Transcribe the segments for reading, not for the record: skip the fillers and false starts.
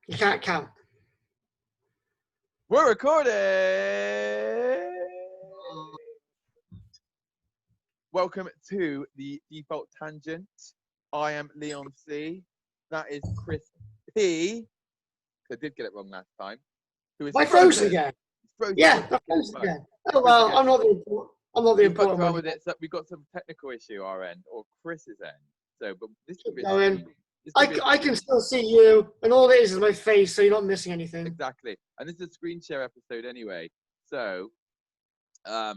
You can't count. We're recording! Welcome to the Default Tangent. I am Leon C. That is Chris P. I did get it wrong last time. Who is frozen again? Frozen. Yeah, I'm frozen again. Oh well, again. I'm not the important one. With it. So we've got some technical issue our end, or Chris's end. So, but this could be I can still see you, and all it is my face, so you're not missing anything. Exactly. And this is a screen share episode anyway. So, the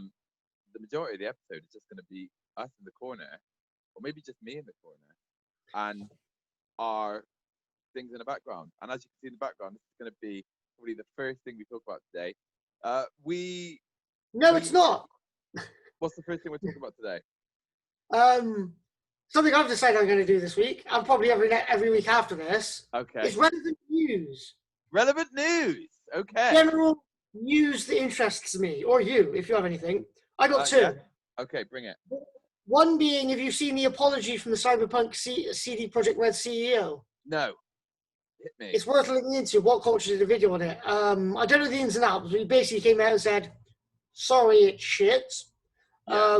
majority of the episode is just going to be us in the corner, or maybe just me in the corner, and our things in the background. And as you can see in the background, this is going to be probably the first thing we talk about today. It's not. What's the first thing we're talking about today? Something I've decided I'm going to do this week, and probably every week after this. Okay. It's relevant news. Relevant news. Okay. General news that interests me, or you, if you have anything. I got two. Yeah. Okay, bring it. One being, have you seen the apology from the Cyberpunk CD Projekt Red CEO? No. Hit me. It's worth looking into. What Culture did a video on it. I don't know the ins and outs, but he basically came out and said, sorry, it's shit. Yeah.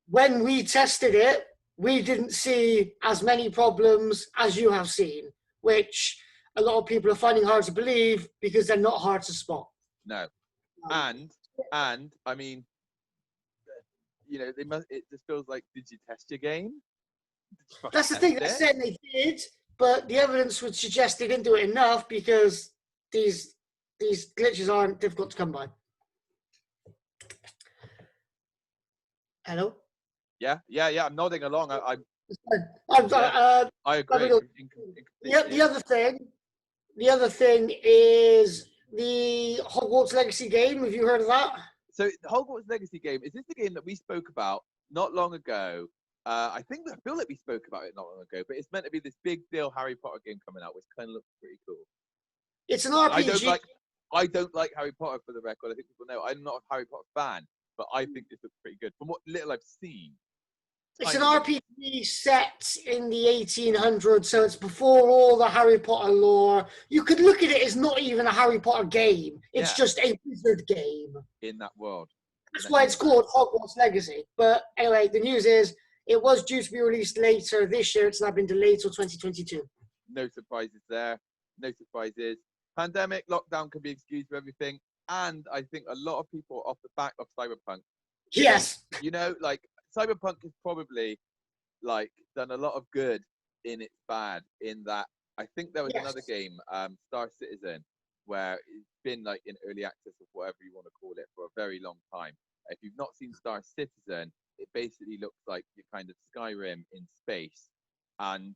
When we tested it, we didn't see as many problems as you have seen, which a lot of people are finding hard to believe because they're not hard to spot. No. And I mean, you know, it just feels like, did you test your game? That's the thing. They're saying they did, but the evidence would suggest they didn't do it enough because these glitches aren't difficult to come by. Hello? Yeah. I'm nodding along. I agree. The other thing is the Hogwarts Legacy game. Have you heard of that? So the Hogwarts Legacy game, is this the game that we spoke about not long ago? I feel like we spoke about it not long ago, but it's meant to be this big deal Harry Potter game coming out, which kind of looks pretty cool. It's an RPG. I don't like Harry Potter, for the record. I think people know I'm not a Harry Potter fan, but I think this looks pretty good from what little I've seen. It's an RPG set in the 1800s, so it's before all the Harry Potter lore. You could look at it as not even a Harry Potter game. It's just a wizard game. In that world. That's why it's called Hogwarts Legacy. But anyway, the news is it was due to be released later this year. It's now been delayed till 2022. No surprises there. No surprises. Pandemic, lockdown can be excused for everything. And I think a lot of people off the back of Cyberpunk. Yes. You know, like, Cyberpunk has probably done a lot of good in its bad, in that I think there was another game, Star Citizen, where it's been like in early access or whatever you want to call it for a very long time. If you've not seen Star Citizen, it basically looks like your kind of Skyrim in space, and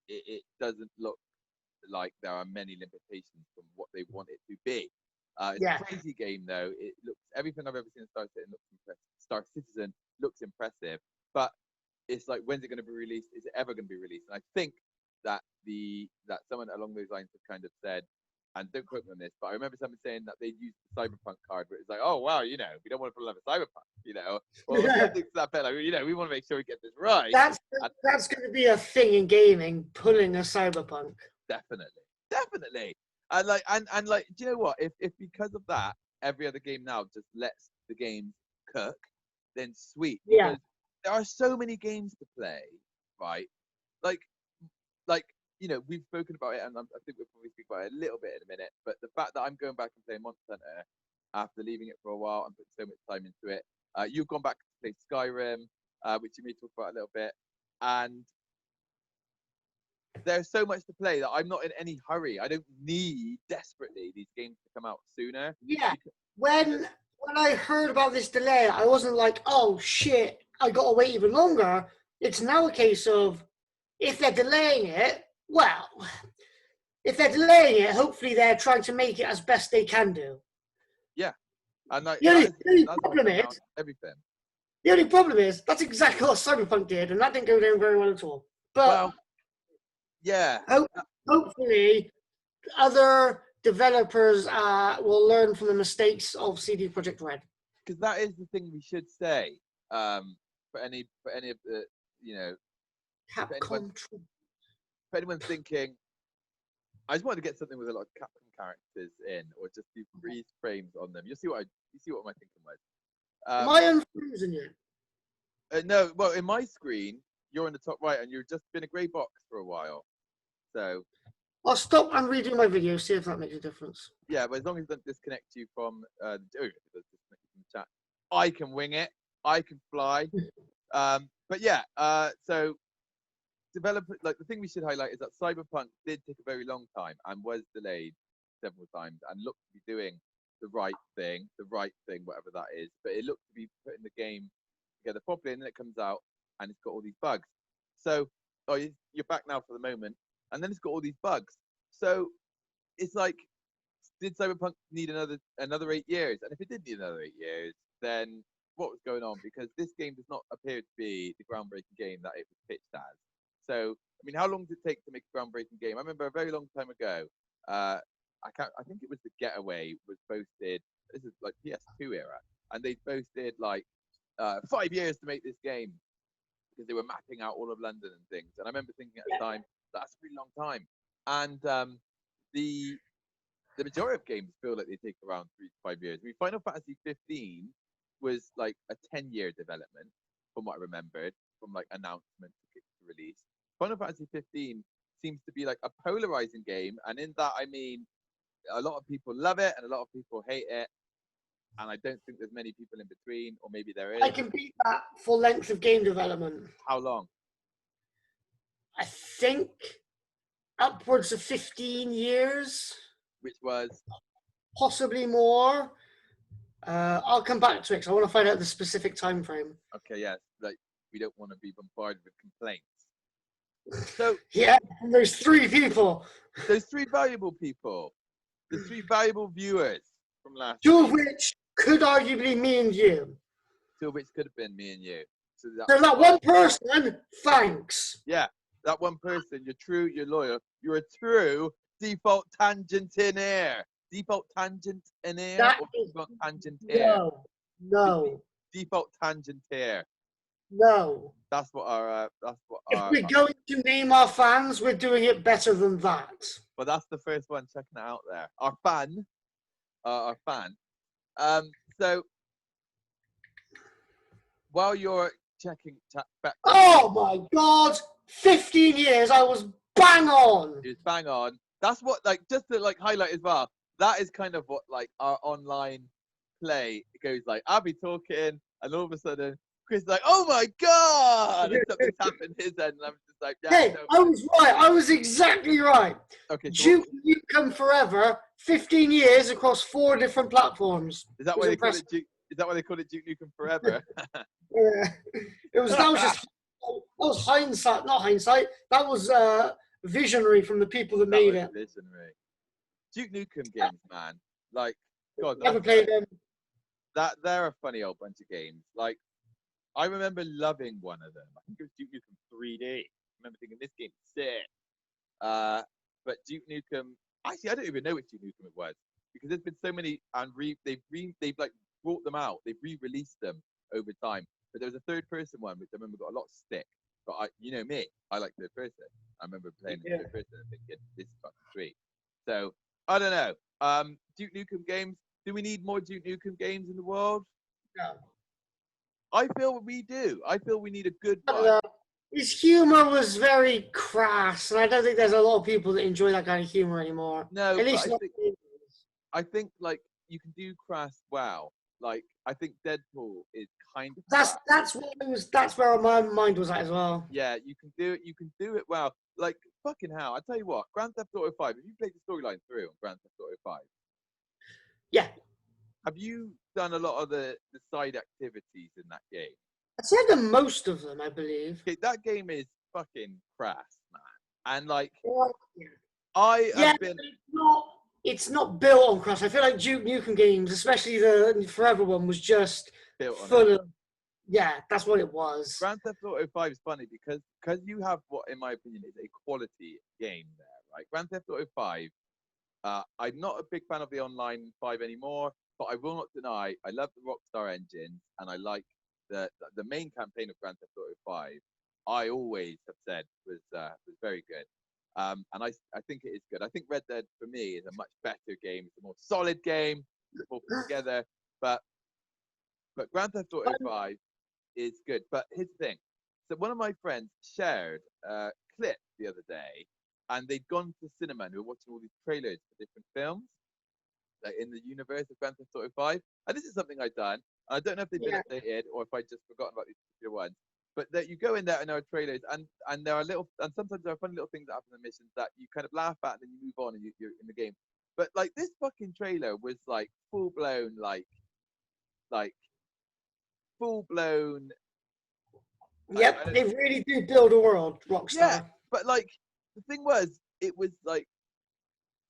it doesn't look like there are many limitations from what they want it to be. It's a crazy game though. It looks, everything I've ever seen in Star Citizen looks impressive, but it's like, when's it going to be released? Is it ever going to be released? And I think that someone along those lines has kind of said, and don't quote me on this, but I remember someone saying that they used the Cyberpunk card, but it's like, oh wow, you know, we don't want to pull out a Cyberpunk, you know, or something to that effect. Like, you know, we want to make sure we get this right. That's going to be a thing in gaming, pulling a Cyberpunk. Definitely. And like, do you know what? If because of that, every other game now just lets the games cook, then sweet. Yeah. Because there are so many games to play, right? Like, you know, we've spoken about it, and I think we'll probably speak about it a little bit in a minute. But the fact that I'm going back and playing Monster Hunter after leaving it for a while and putting so much time into it, you've gone back to play Skyrim, which you may talk about a little bit, and there's so much to play that I'm not in any hurry. I don't need desperately these games to come out sooner. Yeah. When I heard about this delay, I wasn't like, oh shit, I got to wait even longer. It's now a case of, if they're delaying it, hopefully they're trying to make it as best they can do. Yeah. And like, the only problem is that's exactly what Cyberpunk did, and that didn't go down very well at all. But hopefully other developers will learn from the mistakes of CD Projekt Red. Because that is the thing we should say for any of the, you know, Capcom. for anyone thinking I just wanted to get something with a lot of Capcom characters in, or just do freeze frames on them. You see what my thinking was. Am I unfrozen yet? No, well, in my screen, you're in the top right, and you've just been a grey box for a while. So I'll stop and redo my video, see if that makes a difference. yeah, but as long as it doesn't disconnect you from it does disconnect you from the chat, I can wing it. I can fly. But yeah, so developer, like the thing we should highlight is that Cyberpunk did take a very long time and was delayed several times and looked to be doing the right thing, whatever that is. But it looked to be putting the game together properly, and then it comes out and it's got all these bugs. So you're back now for the moment, and then it's got all these bugs. So it's like, did Cyberpunk need another 8 years? And if it did need another 8 years, then what was going on? Because this game does not appear to be the groundbreaking game that it was pitched as. So, I mean, how long did it take to make a groundbreaking game? I remember a very long time ago, I think it was The Getaway was boasted, this is like PS2 era, and they boasted like 5 years to make this game because they were mapping out all of London and things. And I remember thinking at the time, that's a really long time. And the majority of games feel like they take around 3 to 5 years. I mean, Final Fantasy 15 was like a 10-year development, from what I remembered, from like announcement to release. Final Fantasy 15 seems to be like a polarizing game, and in that I mean, a lot of people love it and a lot of people hate it, and I don't think there's many people in between, or maybe there is. I can beat that for length of game development. How long? I think upwards of 15 years. Which was? Possibly more. I'll come back to it because I want to find out the specific time frame. Okay, yes. Like, we don't want to be bombarded with complaints. So yeah, and there's 3 people. There's 3 valuable people. There's 3 valuable viewers from last 2 of which could arguably me and you. 2 of which could have been me and you. So that one person, thanks. Yeah, that one person, you're true, you're loyal. You're a true default tangenteer. Default tangenteer or default tangenteer? No. Default tangenteer. No. That's what our. If we're going to name our fans, we're doing it better than that. But that's the first one checking it out there. Our fan. So while you're checking back. Oh my God! 15 years, I was bang on. It was bang on. That's what, like, just to like highlight as well. That is kind of what like our online play goes like. I'll be talking, and all of a sudden, Chris is like, "Oh my God!" and something's happened his end, and I'm just like, "Yeah." Hey, I was right. I was exactly right. Okay. Duke Nukem Forever, 15 years across 4 different platforms. Is that why they call it Duke? Is that why they call it Duke Nukem Forever? Yeah. That was hindsight, not hindsight. That was visionary from the people that made it. Visionary. Duke Nukem games, man. Like, God, never played them. They're a funny old bunch of games. Like, I remember loving one of them. I think it was Duke Nukem 3D. I remember thinking this game's sick. But Duke Nukem, actually, I don't even know which Duke Nukem it was because there's been so many, and they've like brought them out. They've re-released them over time. But there was a third-person one which I remember got a lot of stick. But you know me, I like third person. I remember playing third person and thinking this is fucking sweet. So I don't know. Duke Nukem games. Do we need more Duke Nukem games in the world? No. I feel we do. I feel we need a good one. His humor was very crass, and I don't think there's a lot of people that enjoy that kind of humor anymore. No, at least I think like you can do crass well. Like I think Deadpool is kind of that's where my mind was at as well. Yeah, you can do it. You can do it well. Like fucking hell, I tell you what, Grand Theft Auto 5. Have you played the storyline through on Grand Theft Auto 5? Yeah. Have you done a lot of the side activities in that game? I'd say I've done most of them, I believe. Okay, that game is fucking crass, man. And like, it's not built on crass. I feel like Duke Nukem games, especially the Forever one, was just full of. Yeah, that's what it was. Grand Theft Auto 5 is funny because you have what, in my opinion, is a quality game there, right? Grand Theft Auto 5. I'm not a big fan of the online 5 anymore, but I will not deny I love the Rockstar engine and I like the main campaign of Grand Theft Auto 5. I always have said was very good. And I think it is good. I think Red Dead for me is a much better game. It's a more solid game, it's more put together. But Grand Theft Auto 5 is good. But here's the thing. So one of my friends shared a clip the other day, and they'd gone to cinema and they were watching all these trailers for different films, like in the universe of Grand Theft Auto 5. And this is something I've done. I don't know if they've been updated or if I just forgotten about these particular ones. But that you go in there and there are trailers, and there are sometimes there are funny little things that happen in the missions that you kind of laugh at and then you move on and you're in the game. But like this fucking trailer was like full blown, like full blown. Yep, they really do build a world, Rockstar. Yeah, but like the thing was, it was like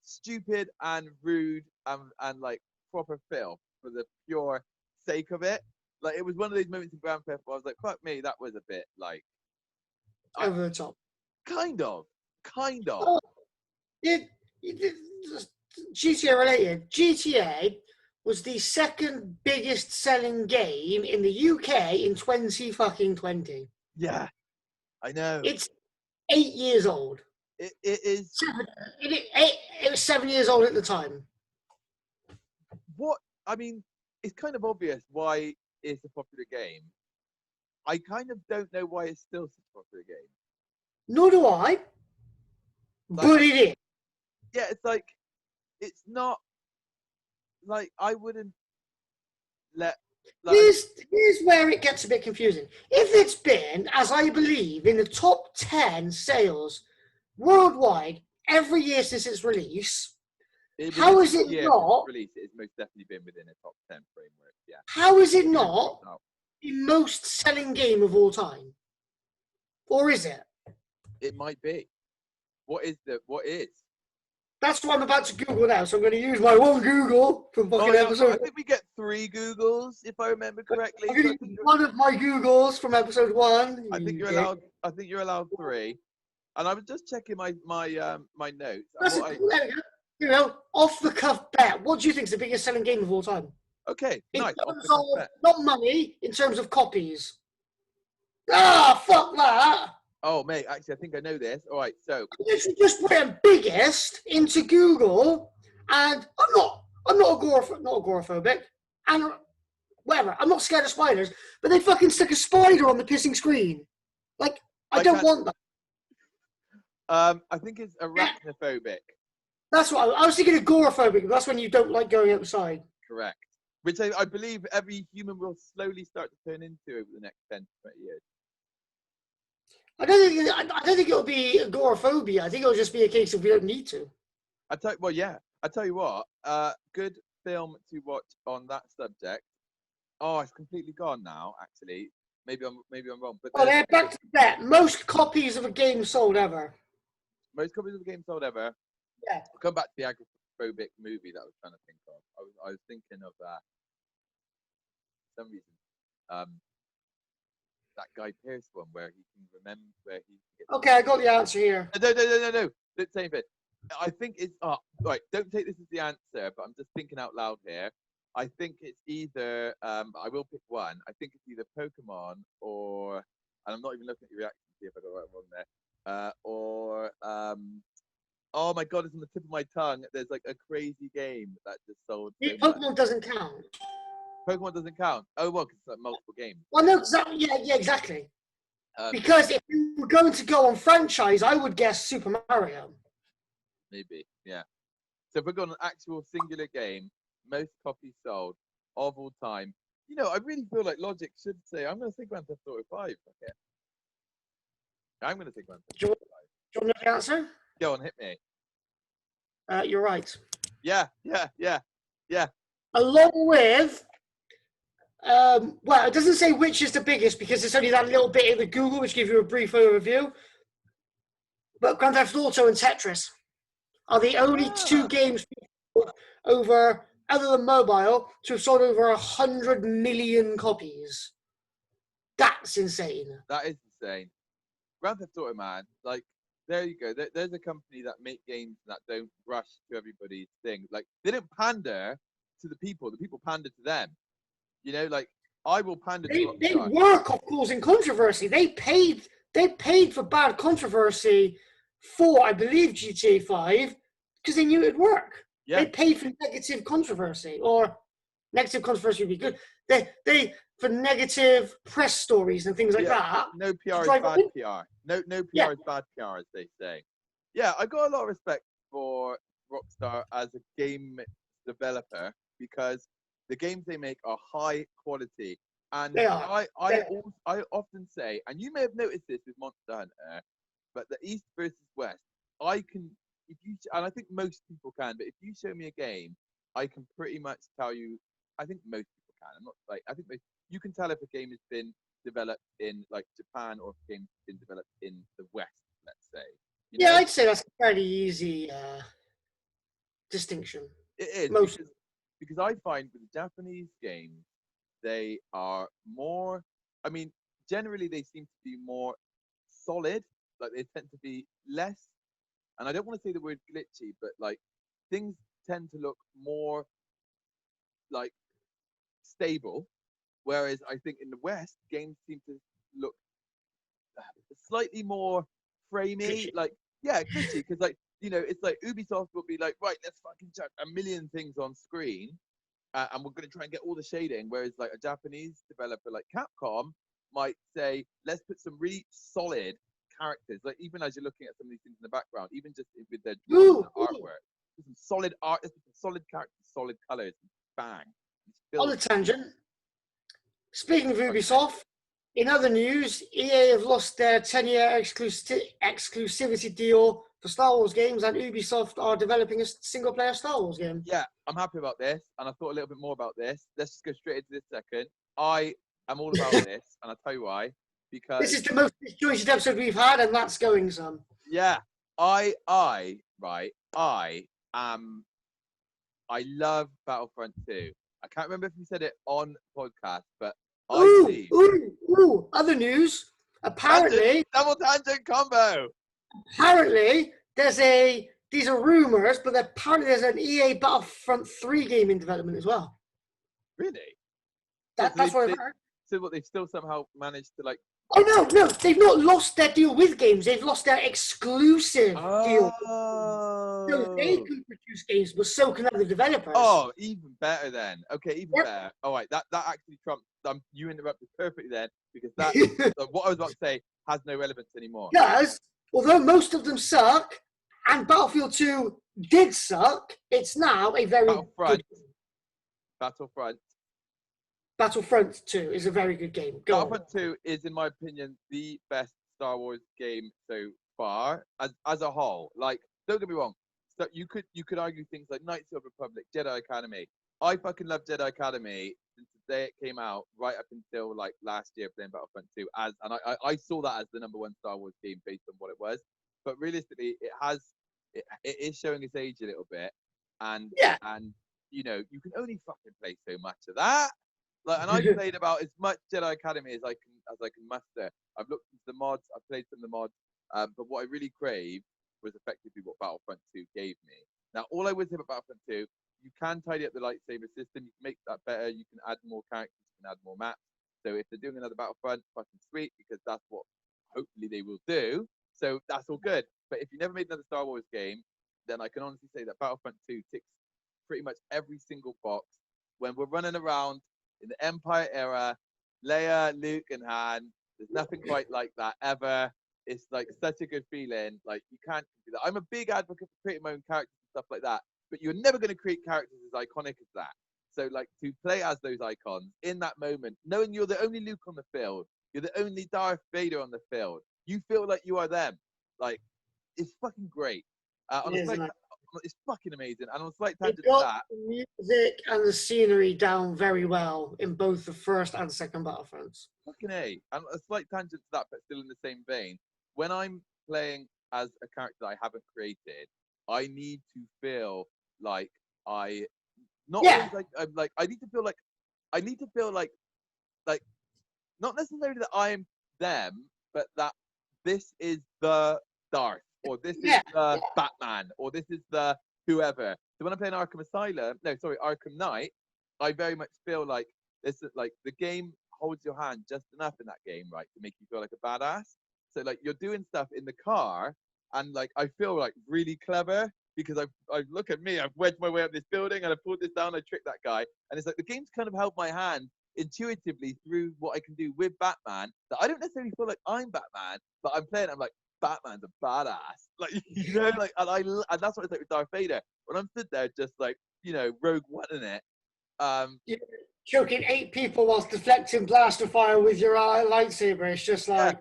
stupid and rude and like proper filth for the pure sake of it. Like it was one of those moments in Grand Theft where I was like, "Fuck me, that was a bit like over the top." Kind of. Oh, GTA related. GTA was the second biggest selling game in the UK in 2020. Yeah, I know. It's 8 years old. It is. It was 7 years old at the time. What I mean, it's kind of obvious why it's a popular game. I kind of don't know why it's still such a popular game. Nor do I. But it is. Yeah, it's like it's not like I wouldn't let. Like, here's where it gets a bit confusing. If it's been, as I believe, in the top 10 sales worldwide every year since its release, how is it not? Release, it's most definitely been within a top 10 framework. Yeah. How is it not the most selling game of all time? Or is it? It might be. What is? That's what I'm about to Google now, so I'm going to use my one Google from fucking episode. I think we get 3 Googles, if I remember correctly. One of my Googles from episode 1. I think you're allowed. I think you're allowed 3. And I was just checking my notes. You know, off the cuff bet. What do you think is the biggest selling game of all time? Okay, nice. Not money, in terms of copies. Ah, fuck that. Oh, mate, actually, I think I know this. All right, so you just put biggest into Google, and I'm not agoraphobic, and whatever. I'm not scared of spiders, but they fucking stick a spider on the pissing screen. Like, I don't want that. I think it's arachnophobic. That's what I was thinking. Agoraphobic. That's when you don't like going outside. Correct. Which I believe every human will slowly start to turn into over the next 10 to 20 years. I don't think it'll be agoraphobia. I think it'll just be a case of we don't need to. I tell you what. Good film to watch on that subject. Oh, it's completely gone now. Actually, maybe I'm wrong. But they're back to that. Most copies of a game sold ever. Most copies of a game sold ever. Yeah. I'll come back to the agoraphobic movie that I was trying to think of. I was thinking of for some reason. That Guy Pearce one where he can remember where he gets. Okay, I got the answer here. No. Don't say it. I think it's right. Don't take this as the answer, but I'm just thinking out loud here. I think it's either I will pick one. I think it's either Pokemon or, and I'm not even looking at your reaction to see if I got it wrong there. Or oh my god, it's on the tip of my tongue. There's like a crazy game that just sold. Pokemon doesn't count. Pokemon doesn't count. Oh well, because it's like multiple games. Well, no, yeah, exactly. Because if you were going to go on franchise, I would guess Super Mario. Maybe, yeah. So if we're going on an actual singular game, most copies sold of all time. You know, I really feel like logic should say, I'm going to say Grand Theft Auto 5. Okay. I'm going to say Grand Theft Auto 5. Do you want to know the answer? Go on, hit me. You're right. Yeah. Along with, well, it doesn't say which is the biggest because it's only that little bit in the Google which gives you a brief overview. But Grand Theft Auto and Tetris are the only 2 games over, other than mobile, to have sold over 100 million copies. That's insane. That is insane. Grand Theft Auto, man. Like, there you go. There's a company that make games that don't rush to everybody's thing. Like, they don't pander to the people. The people pander to them. You know, like, I will pander to They work on causing controversy. They paid for bad controversy for, I believe, GTA 5 because they knew it'd work. Yeah. They paid for negative controversy, or negative controversy would be good. They for negative press stories and things like that. No PR is bad PR. No PR is bad PR, as they say. Yeah, I got a lot of respect for Rockstar as a game developer because the games they make are high quality. And They are. I often say, and you may have noticed this with Monster Hunter, but the East versus West, I can, if you, and I think most people can, but if you show me a game, I can pretty much tell you. I think most people can. I'm not like I think you can tell if a game has been developed in like Japan or if a game's been developed in the West, let's say. You know? I'd say that's a fairly easy distinction. It is Most because I find with the Japanese games, they are more. I mean, generally they seem to be more solid. Like they tend to be less, and I don't want to say the word glitchy, but like things tend to look more like stable. Whereas I think in the West, games seem to look slightly more framey. glitchy. Like, yeah, glitchy. Because, like, you know, it's like Ubisoft will be like, right, let's fucking chuck a million things on screen and we're going to try and get all the shading. Whereas, like, a Japanese developer like Capcom might say, let's put some really solid characters. Like, even as you're looking at some of these things in the background, even just with their drawing and artwork, some solid art, some solid characters, solid colors, bang. On a tangent, speaking of Ubisoft, in other news, EA have lost their 10-year exclusivity deal for Star Wars games, and Ubisoft are developing a single-player Star Wars game. Yeah, I'm happy about this, and I thought a little bit more about this. Let's just go straight into this second. I am all about this, and I'll tell you why. Because this is the most disjointed episode we've had, and that's going some. Yeah, I love Battlefront 2. I can't remember if you said it on podcast, but I believe. Other news. Apparently, double tangent combo. Apparently, these are rumors, but apparently there's an EA Battlefront 3 game in development as well. Really? That's what I've heard. So what, they've still somehow managed to like. Oh no, they've not lost their deal with games. They've lost their exclusive deal. So they can produce games, but so can other developers. Oh, even better then. Okay, even better. All right, that actually trumps. You interrupted perfectly then because that what I was about to say has no relevance anymore. Because although most of them suck, and Battlefield 2 did suck, it's now a very good game. Battlefront 2 is a very good game. Battlefront 2 is, in my opinion, the best Star Wars game so far as a whole. Like, don't get me wrong. So you could argue things like Knights of the Republic, Jedi Academy. I fucking love Jedi Academy since the day it came out, right up until like last year playing Battlefront 2. And I saw that as the number one Star Wars game based on what it was. But realistically, it is showing its age a little bit. And you know, you can only fucking play so much of that. Like, and I played about as much Jedi Academy as I can muster. I've looked into the mods, I've played some of the mods, but what I really craved was effectively what Battlefront 2 gave me. Now, all I would say about Battlefront 2, you can tidy up the lightsaber system, you can make that better, you can add more characters, you can add more maps. So if they're doing another Battlefront, fucking sweet, because that's what hopefully they will do. So that's all good. But if you never made another Star Wars game, then I can honestly say that Battlefront 2 ticks pretty much every single box. When we're running around in the Empire era, Leia, Luke, and Han, there's nothing quite like that ever. It's like such a good feeling. Like, you can't do that. I'm a big advocate for creating my own characters and stuff like that, but you're never going to create characters as iconic as that. So, like, to play as those icons in that moment, knowing you're the only Luke on the field, you're the only Darth Vader on the field, you feel like you are them. Like, it's fucking great. It's fucking amazing. And on a slight tangent to that, the music and the scenery down very well in both the first and second Battlefronts. Fucking A. And a slight tangent to that, but still in the same vein. When I'm playing as a character that I haven't created, I need to feel like I not always like I'm like I need to feel like not necessarily that I'm them, but that this is the Darth, or this is the Batman, or this is the whoever. So when I'm playing Arkham Knight, I very much feel like this is like the game holds your hand just enough in that game, right, to make you feel like a badass. So like you're doing stuff in the car, and like I feel like really clever because I look at me, I've wedged my way up this building and I pulled this down, I tricked that guy, and it's like the game's kind of held my hand intuitively through what I can do with Batman. That I don't necessarily feel like I'm Batman, but I'm playing. I'm like Batman's a badass, like like, and that's what it's like with Darth Vader. When I'm stood there, just like Rogue One in it. You're choking 8 people whilst deflecting blaster fire with your lightsaber. It's just like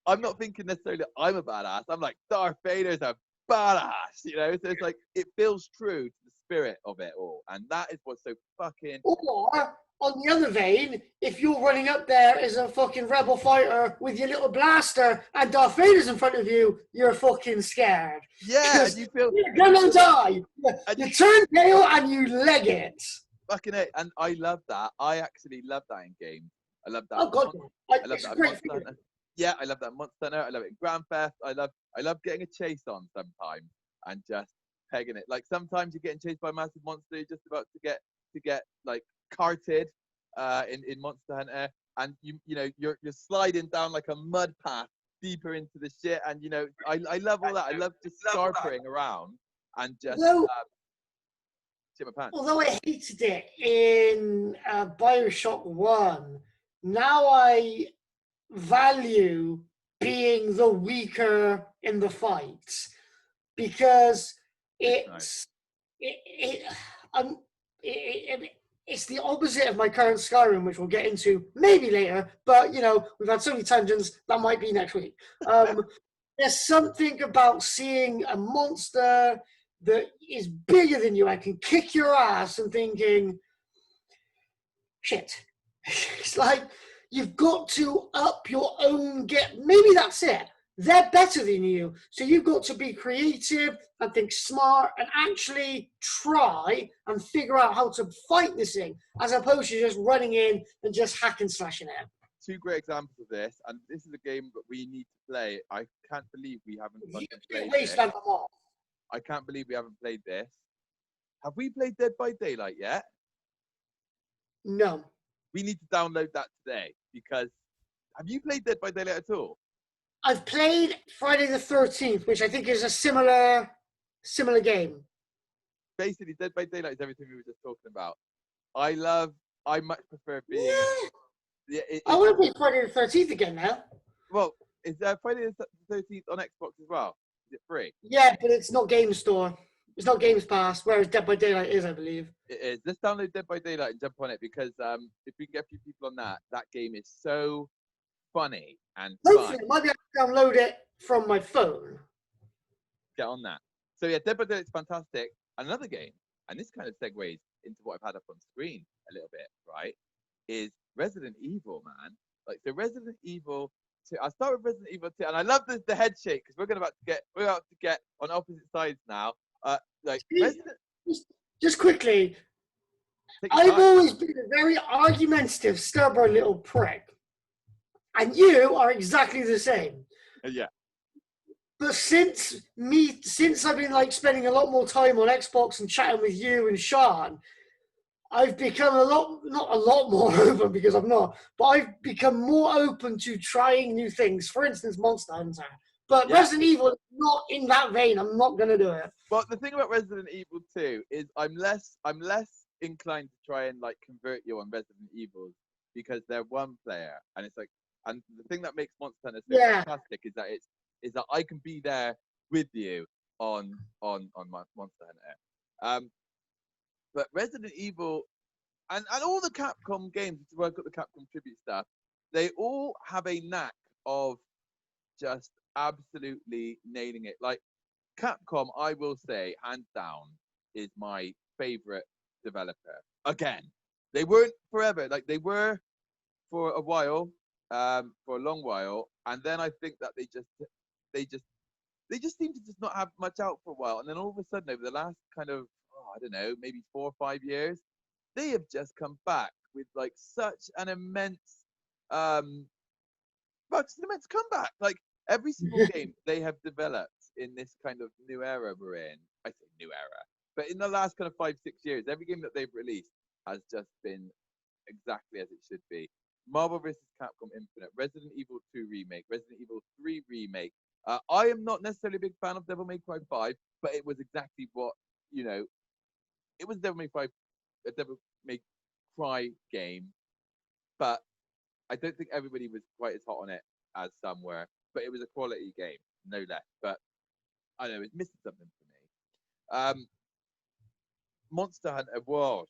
I'm not thinking necessarily I'm a badass. I'm like Darth Vader's a badass, So it's like it feels true to the spirit of it all, and that is what's so fucking. Or on the other vein, if you're running up there as a fucking rebel fighter with your little blaster and Darth Vader's in front of you, you're fucking scared. Yeah, and you feel you're gonna die. You turn tail and you leg it. Fucking it, and I love that. I actually love that in games. I love that. Oh god, I love that. Monster Hunter. Yeah, I love that Monster Hunter. I love it in Grand Theft. I love getting a chase on sometimes and just pegging it. Like sometimes you're getting chased by a massive monster, you're just about to get like carted in Monster Hunter, and you're sliding down like a mud path deeper into the shit, and I love all that. I love just scarpering around and just shit my pants. Although I hated it in Bioshock 1, now I value being the weaker in the fights because it's the opposite of my current Skyrim, which we'll get into maybe later. But we've had so many tangents that might be next week. There's something about seeing a monster that is bigger than you and can kick your ass and thinking, shit. It's like you've got to up your own maybe that's it. They're better than you. So you've got to be creative and think smart and actually try and figure out how to fight this thing as opposed to just running in and just hack and slashing it. 2 great examples of this, and this is a game that we need to play. I can't believe we haven't played this. I can't believe we haven't played this. Have we played Dead by Daylight yet? No. We need to download that today because have you played Dead by Daylight at all? I've played Friday the 13th, which I think is a similar game. Basically, Dead by Daylight is everything we were just talking about. I much prefer being. Yeah, I want to play Friday the 13th again now. Well, is Friday the 13th on Xbox as well? Is it free? Yeah, but it's not Game Store. It's not Games Pass, whereas Dead by Daylight is, I believe. It is. Let's download Dead by Daylight and jump on it because if we can get a few people on that game is so funny and hopefully, fun. I might be able to download it from my phone. Get on that. So yeah, Dead by Daylight is fantastic. Another game, and this kind of segues into what I've had up on screen a little bit, right? Is Resident Evil, man. Like so, Resident Evil 2. I'll start with Resident Evil 2, and I love the head shake because we're about to get on opposite sides now. Just quickly, I've always been a very argumentative, stubborn little prick, and you are exactly the same. Yeah. But since I've been spending a lot more time on Xbox and chatting with you and Sean, I've become not a lot more open because I'm not, but I've become more open to trying new things. For instance, Monster Hunter. But yeah. Resident Evil is not in that vein. I'm not going to do it. Well, the thing about Resident Evil 2 is I'm less inclined to try and convert you on Resident Evil because they're one player, and it's and the thing that makes Monster Hunter so fantastic is that I can be there with you on Monster Hunter. But Resident Evil and all the Capcom games, which is where I've got the Capcom tribute stuff, they all have a knack of just absolutely nailing it. Like Capcom, I will say, hands down, is my favorite developer. Again, they weren't forever. They were for a while, for a long while, and then I think that they just seem to just not have much out for a while, and then all of a sudden, over the last kind of I don't know, maybe 4 or 5 years, they have just come back with such an immense, comeback. Every single game they have developed in this kind of new era we're in. I say new era, but in the last kind of 5-6 years, every game that they've released has just been exactly as it should be. Marvel vs. Capcom Infinite, Resident Evil 2 remake, Resident Evil 3 remake, I am not necessarily a big fan of Devil May Cry 5, but it was exactly what, it was Devil May Cry, a Devil May Cry game, but I don't think everybody was quite as hot on it as some were. But it was a quality game, no less. But I don't know, it's missing something for me. Monster Hunter World.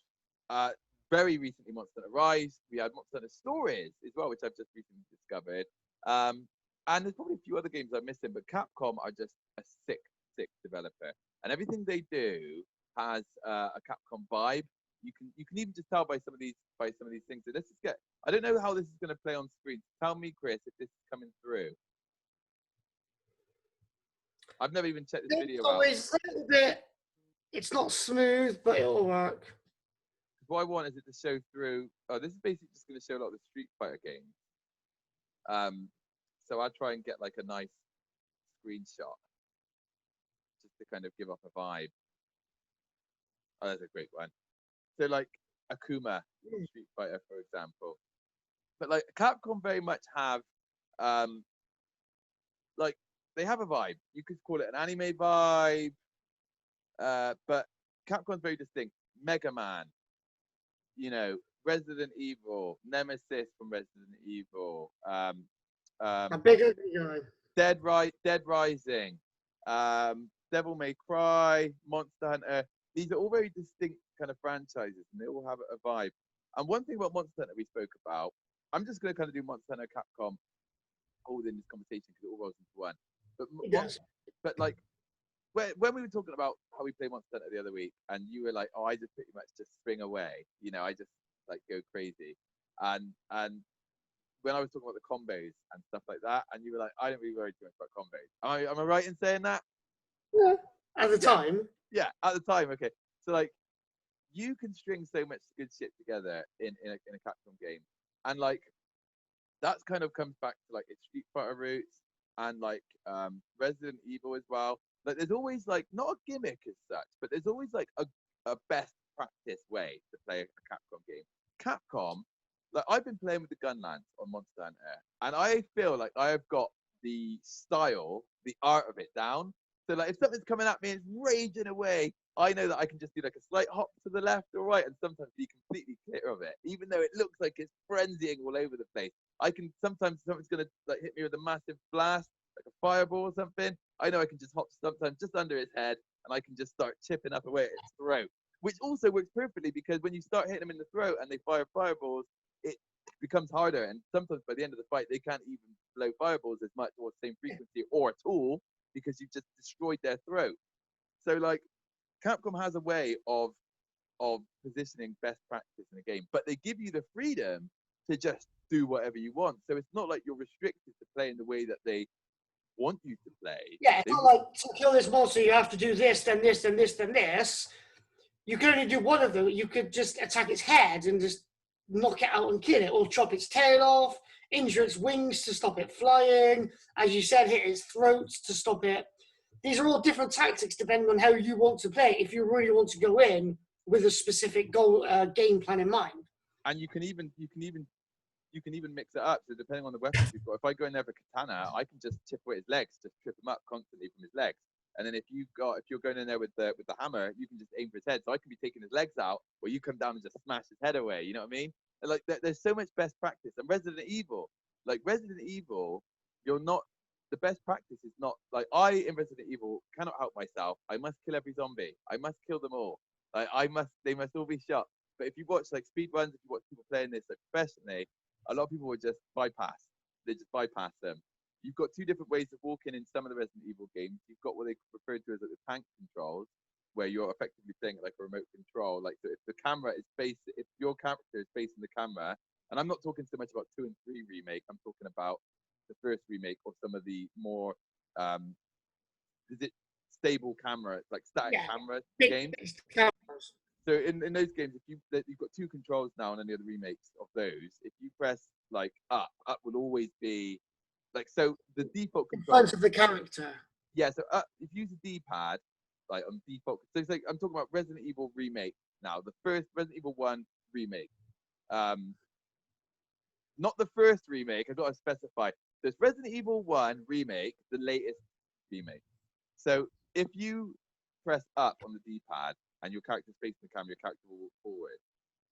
Very recently, Monster Hunter Rise. We had Monster Hunter Stories as well, which I've just recently discovered. And there's probably a few other games I'm missing, but Capcom are just a sick developer, and everything they do has a Capcom vibe. You can even just tell by some of these things. So let's just get. I don't know how this is going to play on screen. Tell me, Chris, if this is coming through. I've never even checked this video out. It's a little bit. It's not smooth, but it'll work. What I want is it to show through. Oh, this is basically just going to show a lot of the Street Fighter games. So I'll try and get like a nice screenshot just to kind of give off a vibe. Oh, that's a great one. So like Akuma from Street Fighter, for example. But like Capcom very much have like they have a vibe. You could call it an anime vibe. But Capcom's very distinct. Mega Man, Resident Evil, Nemesis from Resident Evil, A bigger guy. Dead Rising, Devil May Cry, Monster Hunter. These are all very distinct kind of franchises, and they all have a vibe. And one thing about Monster Hunter we spoke about, I'm just going to kind of do Monster Hunter Capcom all in this conversation because it all rolls into one. But like when we were talking about how we play Monster Hunter the other week, and you were like, "Oh, I just pretty much just spring away," I just like go crazy, and when I was talking about the combos and stuff like that, and you were like, "I don't really worry too much about combos." Am I right in saying that? Yeah, at the time. Yeah, at the time. Okay, so like you can string so much good shit together in a Capcom game, and like that's kind of comes back to like its Street Fighter roots and like Resident Evil as well. Like there's always like not a gimmick as such, but there's always like a best practice way to play a Capcom game. Capcom, like I've been playing with the Gunlands on Monster Hunter, and I feel like I have got the style, the art of it down. So like if something's coming at me and it's raging away, I know that I can just do like a slight hop to the left or right and sometimes be completely clear of it, even though it looks like it's frenzying all over the place. I can sometimes something's gonna like hit me with a massive blast, like a fireball or something. I know I can just hop sometimes just under his head and I can just start chipping up away at his throat, which also works perfectly because when you start hitting them in the throat and they fire fireballs, it becomes harder. And sometimes by the end of the fight, they can't even blow fireballs as much or same frequency or at all because you've just destroyed their throat. So like Capcom has a way of positioning best practice in a game, but they give you the freedom to just do whatever you want. So it's not like you're restricted to play in the way that they want you to play. Yeah, it's not like to kill this monster you have to do this, then this, then this, then this. You can only do one of them. You could just attack its head and just knock it out and kill it, or chop its tail off, injure its wings to stop it flying, as you said, hit its throat to stop it. These are all different tactics depending on how you want to play. If you really want to go in with a specific goal, game plan in mind, and you can even mix it up. So depending on the weapons you've got, if I go in there with a katana, I can just chip away his legs, just trip him up constantly from his legs. And then if you're going in there with the hammer, you can just aim for his head. So I can be taking his legs out, or you come down and just smash his head away. You know what I mean? And like there's so much best practice. And Resident Evil, you're not. The best practice is not like in Resident Evil cannot help myself. I must kill every zombie. I must kill them all. Like they must all be shot. But if you watch like speed runs, if you watch people playing this like professionally, a lot of people would just bypass. They just bypass them. You've got two different ways of walking in some of the Resident Evil games. You've got what they refer to as like the tank controls, where you're effectively playing like a remote control. Like so if if your character is facing the camera, and I'm not talking so much about 2 and 3 remake. I'm talking about the first remake or some of the more stable camera, like static camera games. So in those games, if you've got 2 controls now on any of the remakes of those, if you press like up will always be like, so the default control in front of the character. Yeah, so if you use a D-pad like on default, so it's like I'm talking about Resident Evil remake now, the first Resident Evil 1 remake, not the first remake. I've got to specify There's Resident Evil 1 remake, the latest remake. So if you press up on the D-pad and your character's facing the camera, your character will walk forward.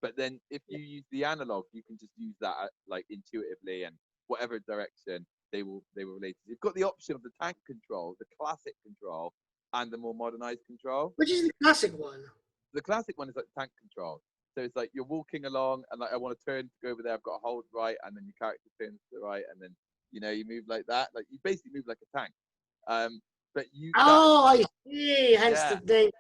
But then if you use the analog, you can just use that like intuitively, and whatever direction they will relate to. You've got the option of the tank control, the classic control, and the more modernized control. Which is the classic one? The classic one is like tank control. So it's like you're walking along, and like I want to turn to go over there. I've got to hold right, and then your character turns to the right, and then you move like that. Like you basically move like a tank. But you. Oh, I see. Hence yeah. the name.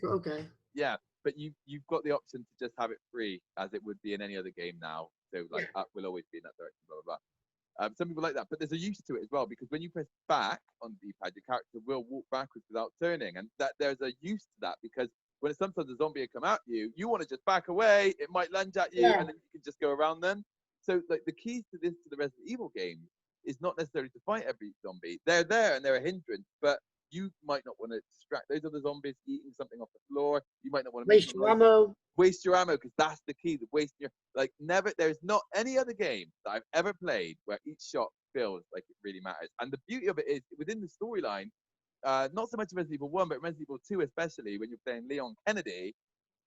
Okay. Yeah, but you've got the option to just have it free, as it would be in any other game now. So like up will always be in that direction, blah blah blah. Some people like that, but there's a use to it as well, because when you press back on the D-pad, your character will walk backwards without turning, and that there's a use to that, because when sometimes a zombie will come at you, you want to just back away. It might lunge at you, and then you can just go around them. So like the keys to the Resident Evil game is not necessarily to fight every zombie. They're there and they're a hindrance, but you might not want to distract those other zombies eating something off the floor. You might not want to waste your ammo. Waste your ammo, because that's the key. The wasting your never. There's not any other game that I've ever played where each shot feels like it really matters. And the beauty of it is within the storyline. Not so much Resident Evil 1, but Resident Evil 2 especially, when you're playing Leon Kennedy,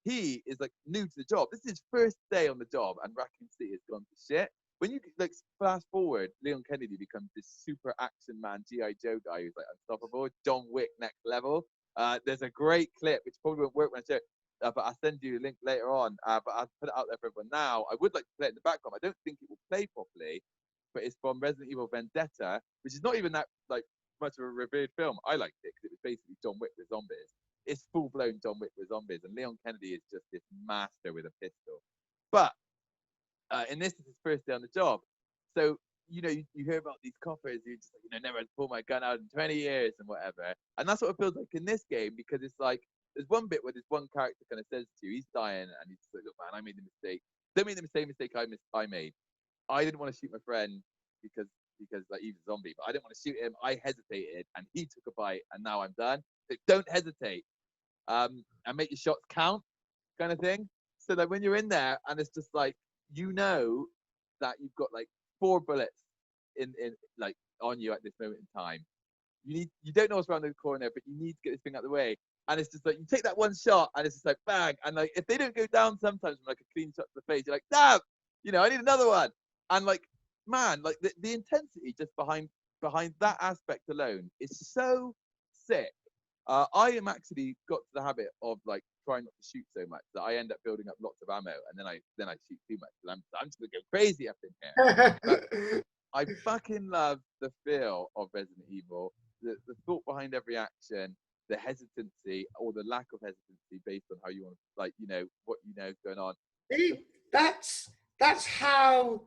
he is like new to the job. This is his first day on the job, and Raccoon City has gone to shit. When you like flash forward, Leon Kennedy becomes this super action man, G.I. Joe guy who's like unstoppable, John Wick next level. There's a great clip, which probably won't work when I share it, but I'll send you a link later on. But I'll put it out there for everyone now. I would like to play it in the background. I don't think it will play properly, but it's from Resident Evil Vendetta, which is not even that like much of a revered film. I liked it because it was basically John Wick with zombies. It's full-blown John Wick with zombies, and Leon Kennedy is just this master with a pistol. But and this is his first day on the job. So, you hear about these coppers who just never had to pull my gun out in 20 years and whatever. And that's what it feels like in this game, because it's like, there's one bit where this one character kind of says to you, he's dying, and he's like, look, man, I made the mistake. Don't make the same mistake I made. I didn't want to shoot my friend because like he was a zombie, but I didn't want to shoot him. I hesitated, and he took a bite, and now I'm done. So don't hesitate. And make your shots count, kind of thing. So that when you're in there, and it's just like, that you've got like 4 bullets in like on you at this moment in time. You don't know what's around the corner, but you need to get this thing out of the way. And it's just like you take that one shot, and it's just like bang. And like if they don't go down sometimes from like a clean shot to the face, you're like, damn, I need another one. And like, man, like the intensity just behind that aspect alone is so sick. I am actually got to the habit of like trying not to shoot so much that I end up building up lots of ammo, and then I shoot too much. I'm just gonna go crazy up in here. But I fucking love the feel of Resident Evil, the thought behind every action, the hesitancy or the lack of hesitancy based on how you want to, like, what is going on. That's how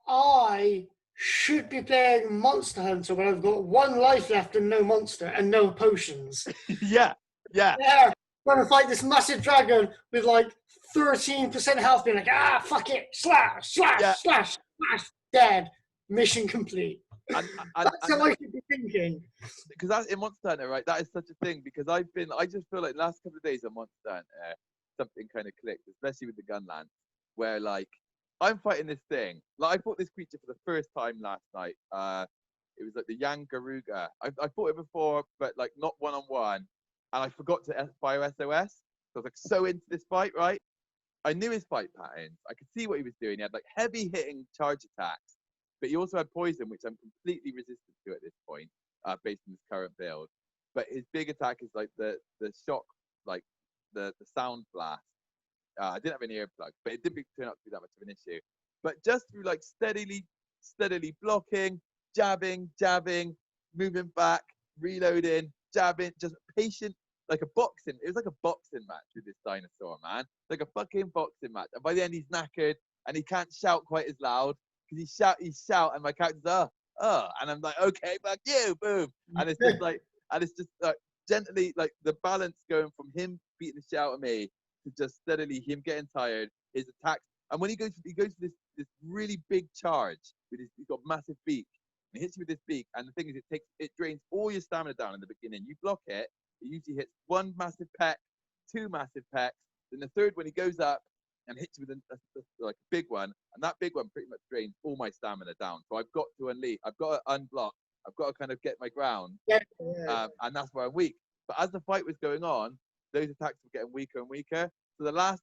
I should be playing Monster Hunter when I've got 1 life left and no monster and no potions. Yeah. Trying to fight this massive dragon with like 13% health, being like, fuck it, slash, dead, mission complete. That's how I should be thinking. Because that's in Monster Hunter, right? That is such a thing, because I just feel like the last couple of days of Monster Hunter, something kind of clicked, especially with the Gunland, where like, I'm fighting this thing. Like I fought this creature for the first time last night. It was like the Yangaruga. I fought it before, but like not one-on-one. And I forgot to fire SOS. So I was like so into this fight, right? I knew his fight patterns. I could see what he was doing. He had like heavy hitting charge attacks, but he also had poison, which I'm completely resistant to at this point, based on his current build. But his big attack is like the shock, like the sound blast. I didn't have any earplugs, but it didn't turn out to be that much of an issue. But just through like steadily blocking, jabbing, moving back, reloading, jabbing, just patient, like a boxing. It was like a boxing match with this dinosaur, man. Like a fucking boxing match. And by the end, he's knackered and he can't shout quite as loud because he shout, and my character's and I'm like, okay, fuck you, boom. And it's just like gently, like the balance going from him beating the shit out of me to just steadily him getting tired, his attacks. And when he goes for this really big charge with he's got massive beak. And he hits you with this beak, and the thing is, it drains all your stamina down in the beginning. You block it, it usually hits 1 massive peck, 2 massive pecks, then the third when he goes up, and hits you with like a big one, and that big one pretty much drains all my stamina down. So I've got to unleash, I've got to unblock, I've got to kind of get my ground, and that's where I'm weak. But as the fight was going on, those attacks were getting weaker and weaker. So the last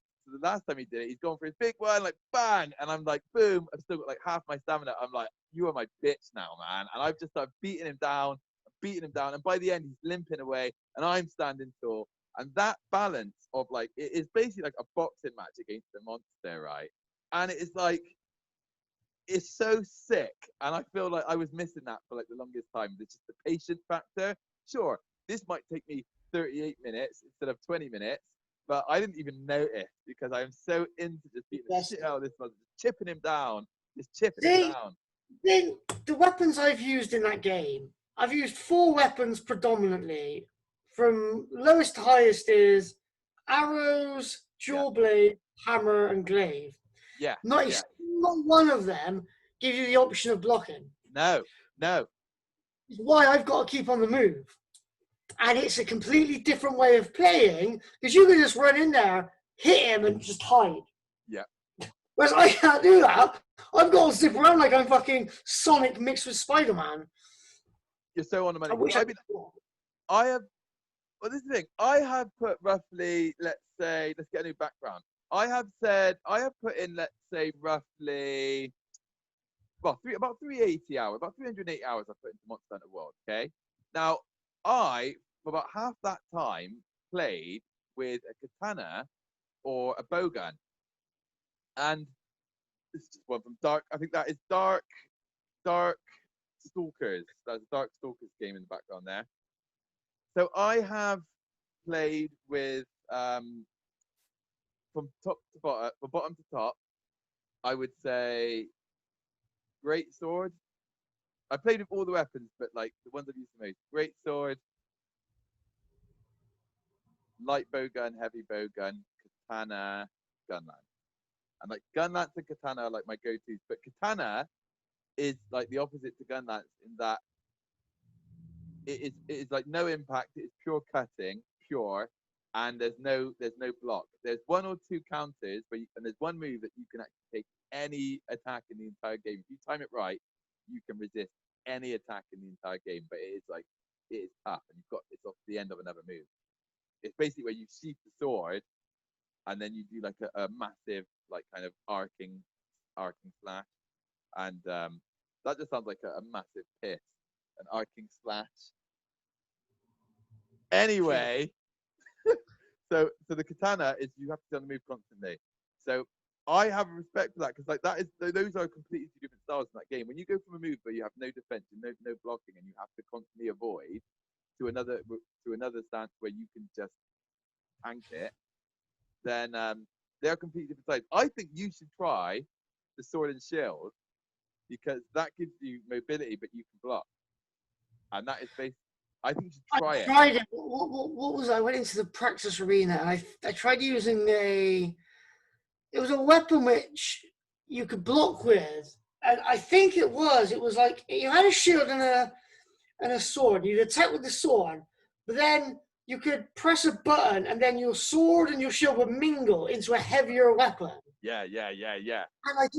time he did it, he's gone for his big one, like bang, and I'm like, boom, I've still got like half my stamina. I'm like, you are my bitch now, man. And I've just started beating him down, and by the end he's limping away, and I'm standing tall. And that balance of like, it is basically like a boxing match against a monster, right? And it is like, it's so sick. And I feel like I was missing that for like the longest time. It's just the patient factor. Sure, this might take me 38 minutes instead of 20 minutes, but I didn't even notice because I'm so into just beating the shit out of this monster, just chipping him down, him down. The weapons I've used in that game, I've used 4 weapons predominantly. From lowest to highest is arrows, dual blade, hammer, and glaive. Yeah. Not one of them gives you the option of blocking. No. It's why I've got to keep on the move. And it's a completely different way of playing, because you can just run in there, hit him, and just hide. Yeah. Whereas I can't do that. I've got to zip around like I'm fucking Sonic mixed with Spider-Man. You're so on the money. I have. Well, this is the thing. I have put roughly, let's get a new background. I have put in, let's say, roughly, well, about 380 hours, about 380 hours I put into Monster Hunter World, okay? Now, I, for about half that time, played with a katana or a bowgun. And this is just one from Dark, I think that is Dark Stalkers. That's a Dark Stalkers game in the background there. So I have played with, from top to bottom, from bottom to top, I would say great sword. I played with all the weapons, but like the ones I've used the most: great sword, light bowgun, heavy bowgun, katana, gun lance. And like gun lance and katana are like my go-tos, but katana is like the opposite to gun lance in that it is like no impact. It's pure cutting, and there's no block. There's 1 or 2 counters, and there's one move that you can actually take any attack in the entire game. If you time it right, you can resist any attack in the entire game. But it is tough, and it's off the end of another move. It's basically where you sheath the sword, and then you do like a massive like kind of arcing slash, and that just sounds like a massive piss. An arcing slash. Anyway, so the katana is you have to be on the move constantly. So I have respect for that because like those are completely 2 different styles in that game. When you go from a move where you have no defense and no blocking, and you have to constantly avoid to another stance where you can just tank it, then they are completely different styles. I think you should try the sword and shield because that gives you mobility, but you can block. And that is basically, I think you should try it. I tried it. What was I went into the practice arena and I tried using it was a weapon which you could block with. And I think it was like you had a shield and a sword. You'd attack with the sword, but then you could press a button and then your sword and your shield would mingle into a heavier weapon. Yeah. And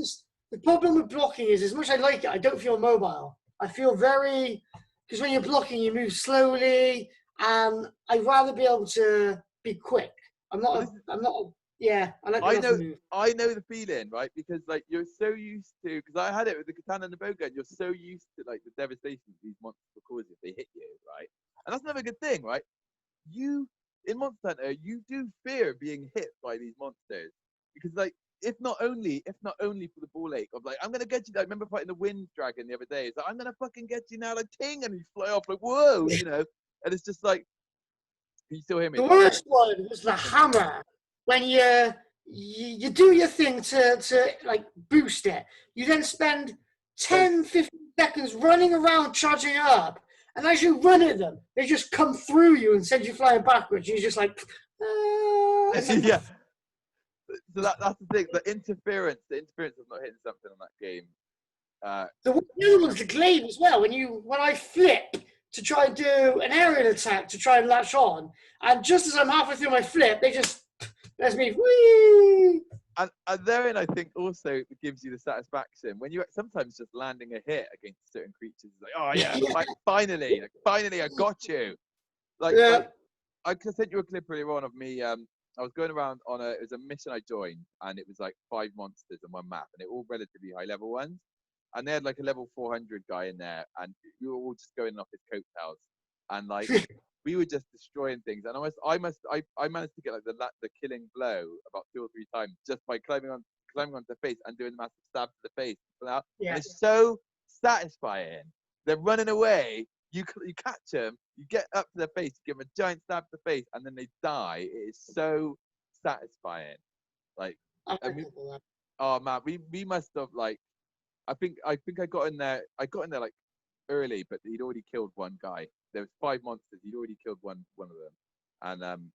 the problem with blocking is as much as I like it, I don't feel mobile. I feel because when you're blocking, you move slowly, and I'd rather be able to be quick. I like to move. I know the feeling, right? Because like you're so used to, because I had it with the katana and the bowgun. You're so used to like the devastation these monsters will cause if they hit you, right? And that's never a good thing, right? You in Monster Hunter, you do fear being hit by these monsters because like. If not only for the ball ache of like, I'm gonna get you. I remember fighting the wind dragon the other day. It's like, I'm gonna fucking get you now, like ting, and you fly off like, whoa, you know. And it's just like, can you still hear me? The worst one was the hammer. When you do your thing to like boost it, you then spend 10, 15 seconds running around charging up, and as you run at them, they just come through you and send you flying backwards. You're just like, yeah. So that's the thing. The interference of not hitting something on that game. The other one's the glaive as well. When I flip to try and do an aerial attack to try and latch on, and just as I'm halfway through my flip, they just there's me. Whee! And therein, I think also it gives you the satisfaction when you're sometimes just landing a hit against certain creatures. It's like, oh yeah, finally, finally, I got you. Like I sent you a clip earlier on of me. I was going around on it was a mission I joined, and it was like 5 monsters on one map, and they're all relatively high level ones. And they had like a level 400 guy in there, and we were all just going off his coattails, and like we were just destroying things. And I managed to get like the killing blow about 2 or 3 times just by climbing onto the face and doing a massive stab to the face. And it's so satisfying. They're running away. You catch them, you get up to their face, you give them a giant stab to the face, and then they die. It is so satisfying. Like, oh man, we must have like, I think I got in there. I got in there like early, but he'd already killed one guy. There was 5 monsters. He'd already killed one of them, and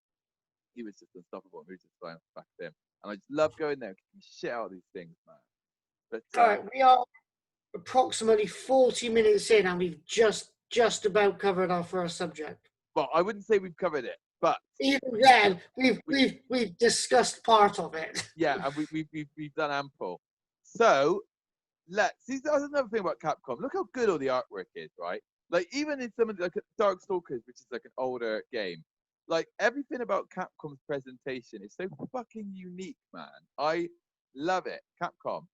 he was just unstoppable. We were just flying back at him, and I just love going there and kicking shit out of these things, man. But all right, we are approximately 40 minutes in, and we've just about covered our first subject. Well, I wouldn't say we've covered it, but even then, we've discussed part of it. Yeah, and we've done ample. So let's see. That's another thing about Capcom. Look how good all the artwork is, right? Like even in some of the, like Darkstalkers, which is like an older game, like everything about Capcom's presentation is so fucking unique, man. I love it. Capcom,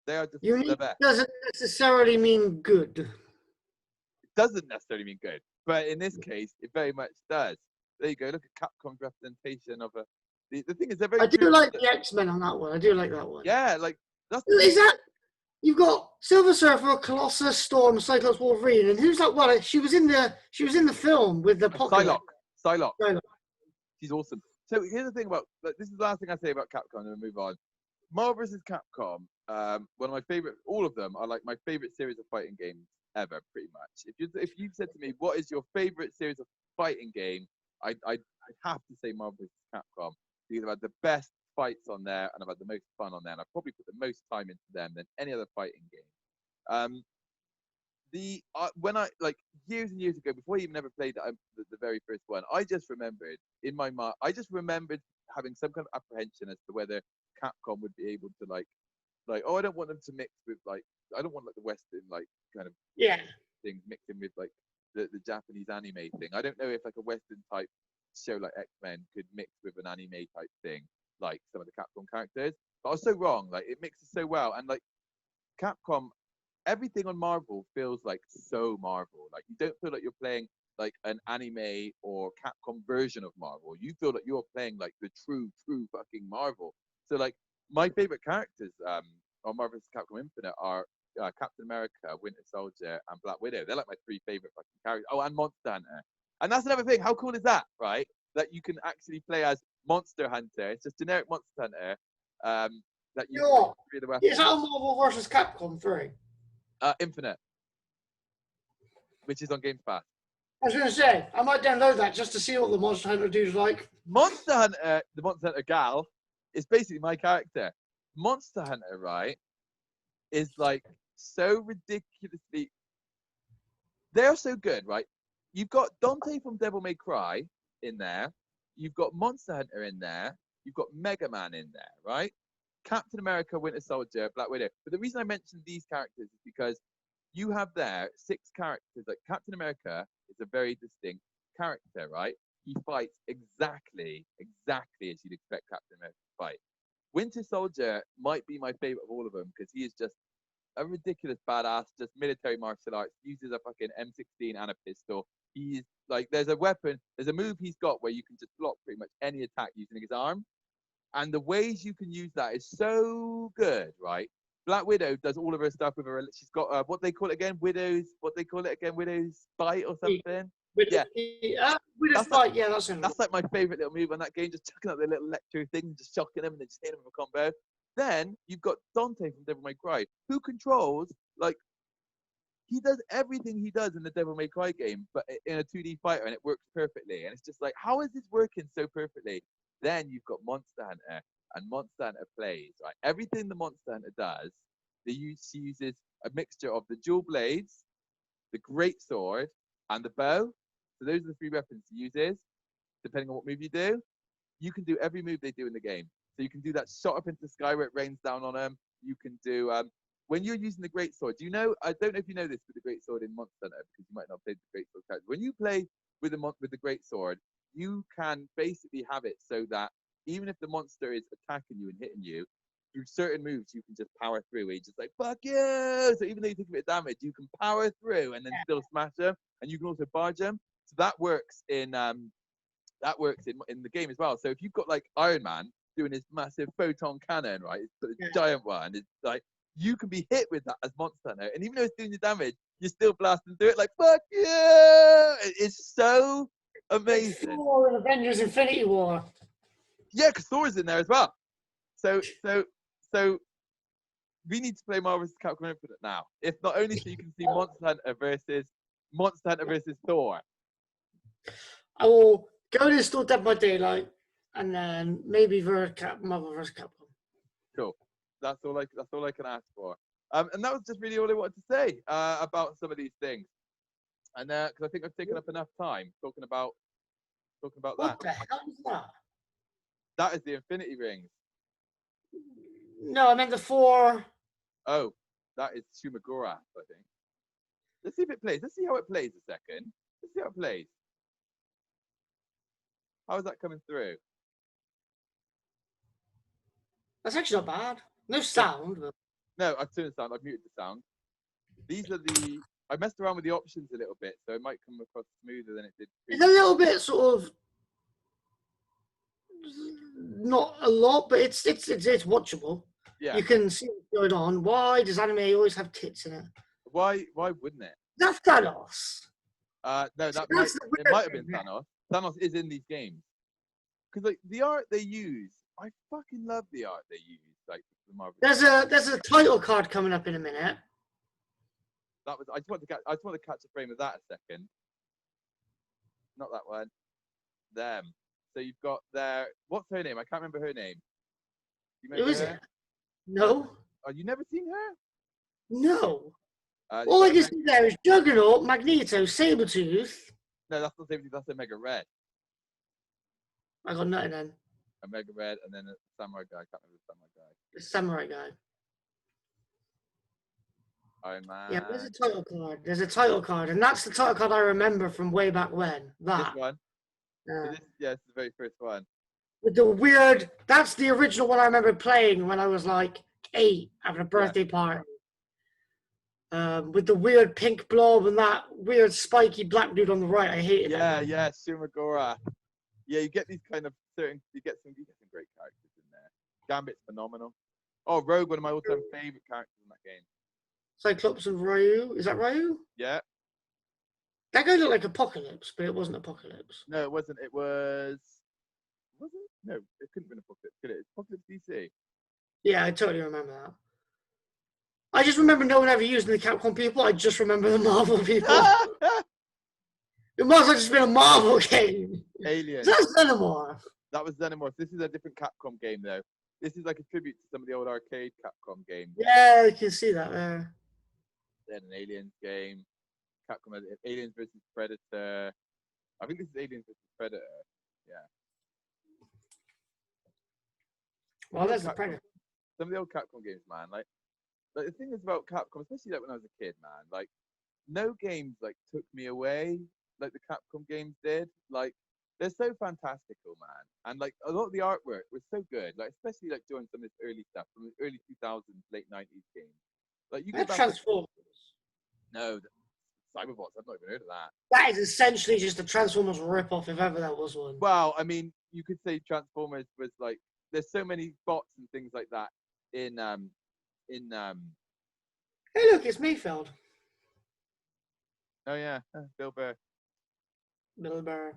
they are just unique the best. Doesn't necessarily mean good. It doesn't necessarily mean good, but in this case, it very much does. There you go. Look at Capcom's representation of a. The thing is, they're very. I do like the X-Men on that one. I do like that one. Yeah, like that's. Is that you've got Silver Surfer, Colossus, Storm, Cyclops, Wolverine, and who's that one? She was in the film with the Psylocke. Psylocke. She's awesome. So here's the thing about this is the last thing I say about Capcom, and we'll move on. Marvel vs. Capcom, one of my favorite, all of them are like my favorite series of fighting games ever, pretty much. If you said to me, what is your favorite series of fighting game, I'd have to say Marvel vs. Capcom, because I've had the best fights on there, and I've had the most fun on there, and I've probably put the most time into them than any other fighting game. When I like years and years ago, before I even ever played the very first one, I just remembered in my mind, having some kind of apprehension as to whether Capcom would be able to like oh, I don't want them to mix with like I don't want like the Western like kind of things mixing with like the Japanese anime thing. I don't know if like a Western type show like X-Men could mix with an anime type thing like some of the Capcom characters. But I was so wrong. Like it mixes so well, and like Capcom, everything on Marvel feels like so Marvel. Like you don't feel like you're playing like an anime or Capcom version of Marvel. You feel like you're playing like the true fucking Marvel. So like my favorite characters on Marvel vs. Capcom Infinite are Captain America, Winter Soldier, and Black Widow. They're like my 3 favorite fucking characters. Oh, and Monster Hunter. And that's another thing. How cool is that, right? That you can actually play as Monster Hunter. It's just generic Monster Hunter. That you can create the weapons. Is that Marvel vs. Capcom 3? Infinite, which is on Game Pass. I was going to say, I might download that just to see what the Monster Hunter dude's like. Monster Hunter, the Monster Hunter gal, is basically my character. Monster Hunter, right, is like so ridiculously. They're so good, right? You've got Dante from Devil May Cry in there. You've got Monster Hunter in there. You've got Mega Man in there, right? Captain America, Winter Soldier, Black Widow. But the reason I mentioned these characters is because you have there 6 characters. Like Captain America is a very distinct character, right? He fights exactly as you'd expect Captain America to fight. Winter Soldier might be my favorite of all of them because he is just a ridiculous badass, just military martial arts, uses a fucking M16 and a pistol. He's like, there's a move he's got where you can just block pretty much any attack using his arm. And the ways you can use that is so good, right? Black Widow does all of her stuff with her. She's got what they call it again, Widow's bite or something. Widow's bite. Yeah, that's like my favorite little move on that game. Just chucking out the little electro thing, just shocking them, and then just hitting them with a combo. Then you've got Dante from Devil May Cry, who controls like he does everything he does in the Devil May Cry game, but in a 2D fighter, and it works perfectly. And it's just like, how is this working so perfectly? Then you've got Monster Hunter, and Monster Hunter plays, right? Everything the Monster Hunter does, she uses a mixture of the dual blades, the great sword, and the bow. So those are the 3 weapons she uses, depending on what move you do. you can do every move they do in the game. So you can do that shot up into the sky where it rains down on them. You can do when you're using the great sword. Do you know? I don't know if you know this with the great sword in Monster Hunter because you might not play the great sword character. When you play with the great sword, you can basically have it so that even if the monster is attacking you and hitting you, through certain moves you can just power through. Where you're just like fuck you. So even though you take a bit of damage, you can power through and then still smash them. And you can also barge them. So that works in the game as well. So if you've got like Iron Man doing his massive photon cannon, right? It's the giant one. It's like you can be hit with that as Monster Hunter, and even though it's doing the damage, you're still blasting through it like fuck yeah! It's so amazing. Like Thor and Avengers: Infinity War. Yeah, because Thor's in there as well. So we need to play Marvel vs. Capcom Infinite now. If not only so you can see Monster Hunter versus Thor. I will go to install Dead by Daylight, and then maybe Marvel vs. Capcom. Cool. That's all I can ask for. And that was just really all I wanted to say about some of these things. And because I think I've taken up enough time talking about What that. the hell is that? That is the Infinity Rings. No, I meant the 4. Oh, that is Shumagora, I think. Let's see if it plays. Let's see how it plays a second. Let's see how it plays. How is that coming through? That's actually not bad. No sound. But... No, I've turned the sound. I've muted the sound. These are the... I messed around with the options a little bit, so it might come across smoother than it did previously. It's a little bit sort of... Not a lot, but it's watchable. Yeah. You can see what's going on. Why does anime always have tits in it? Why wouldn't it? That's Thanos. No, it might have been Thanos. Thanos is in these games. Because like the art they use, I fucking love the art they use. Like the Marvel. There's a title card coming up in a minute. That was I just want to catch a frame of that a second. Not that one. Them. So you've got their what's her name? I can't remember her name. Who is it? No. Oh, you never seen her? No. All I can see there is Juggernaut, Magneto, Sabretooth. No, that's not Sabretooth, that's a Mega Red. I got nothing then. A Mega Red and then a Samurai guy. I can't remember the Samurai guy. The Samurai guy. Iron Man. Yeah, there's a title card. There's a title card, and that's the title card I remember from way back when. That. This one? So this is the very first one. With the weird, that's the original one I remember playing when I was like 8 having a birthday party. With the weird pink blob and that weird spiky black dude on the right. I hated that. Yeah, Shumagora. Yeah, you get these kind of you get some great characters in there. Gambit's phenomenal. Oh, Rogue, one of my all-time favorite characters in that game. Cyclops and Ryu. Is that Ryu? Yeah. That guy looked like Apocalypse, but it wasn't Apocalypse. No, it wasn't. It was it? No, it couldn't have been Apocalypse, could it? It's Apocalypse DC. Yeah, I totally remember that. I just remember no one ever using the Capcom people. I just remember the Marvel people. It must have just been a Marvel game. Alien. That's Xenomorph. That was Xenomorph. This is a different Capcom game, though. This is like a tribute to some of the old arcade Capcom games. Yeah, I can see that there. Then an Aliens game. Capcom has Aliens vs. Predator. I think this is Aliens vs. Predator. Yeah. Well, that's the Predator. Some of the old Capcom games, man. Like the thing is about Capcom, especially like when I was a kid, man. Like no games like took me away like the Capcom games did. Like they're so fantastical, man. And like a lot of the artwork was so good. Like especially like during some of this early stuff from the early 2000s, late 90s games. Like you get Transformers. No, Cyberbots. I've not even heard of that. That is essentially just a Transformers ripoff, if ever that was one. Well, I mean, you could say Transformers was like there's so many bots and things like that in Hey, look, it's Mayfeld. Oh yeah, Bill Burr. Bill Burr.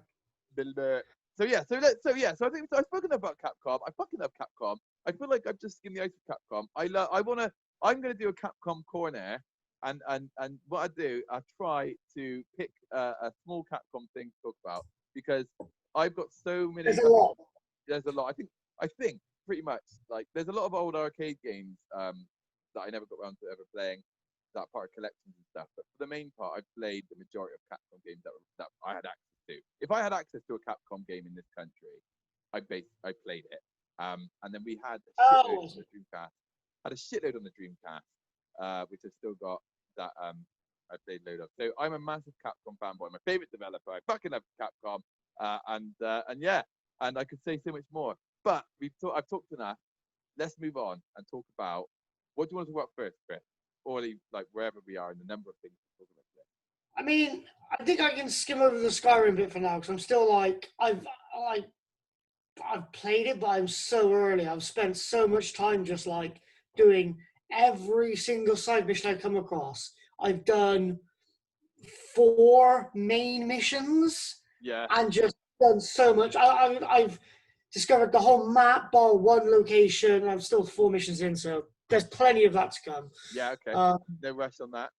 So I think I've spoken about Capcom. I fucking love Capcom. I feel like I've just skimmed the ice with Capcom. I'm gonna do a Capcom corner, and what I do, I try to pick a small Capcom thing to talk about because I've got so many. There's a lot. There's a lot. I think pretty much like there's a lot of old arcade games that I never got around to ever playing. That part of collections and stuff, but for the main part, I've played the majority of Capcom games that I had access to. If I had access to a Capcom game in this country, I played it. And then we had a Oh, shitload on the Dreamcast. Had a shitload on the Dreamcast, which I've still got that I played load of. So I'm a massive Capcom fanboy. My favorite developer. I fucking love Capcom. And yeah, and I could say so much more. But I've talked enough. Let's move on and talk about what do you want to talk about first, Chris? Or like wherever we are in the number of things to talk about today. I mean, I think I can skim over the Skyrim bit for now because I'm still like I've played it, but I'm so early. I've spent so much time just like doing every single side mission I come across. I've done 4 main missions. Yeah. And just done so much. I've discovered the whole map, bar 1 location. I'm still 4 missions in, so there's plenty of that to come. Yeah, okay. No rush on that.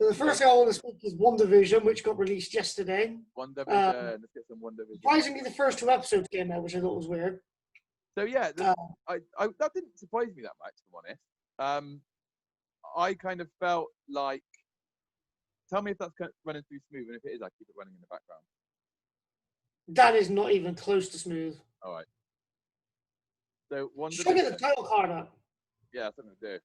So the first thing I want to speak is WandaVision, which got released yesterday. WandaVision. Let's get some WandaVision. Surprisingly, the first 2 episodes came out, which I thought was weird. So yeah, I that didn't surprise me that much, to be honest. I kind of felt like, tell me if that's running through smooth, and if it is, I keep it running in the background. That is not even close to smooth. All right. So WandaVision. Should I get the title card up? Yeah, that's what I'm gonna do.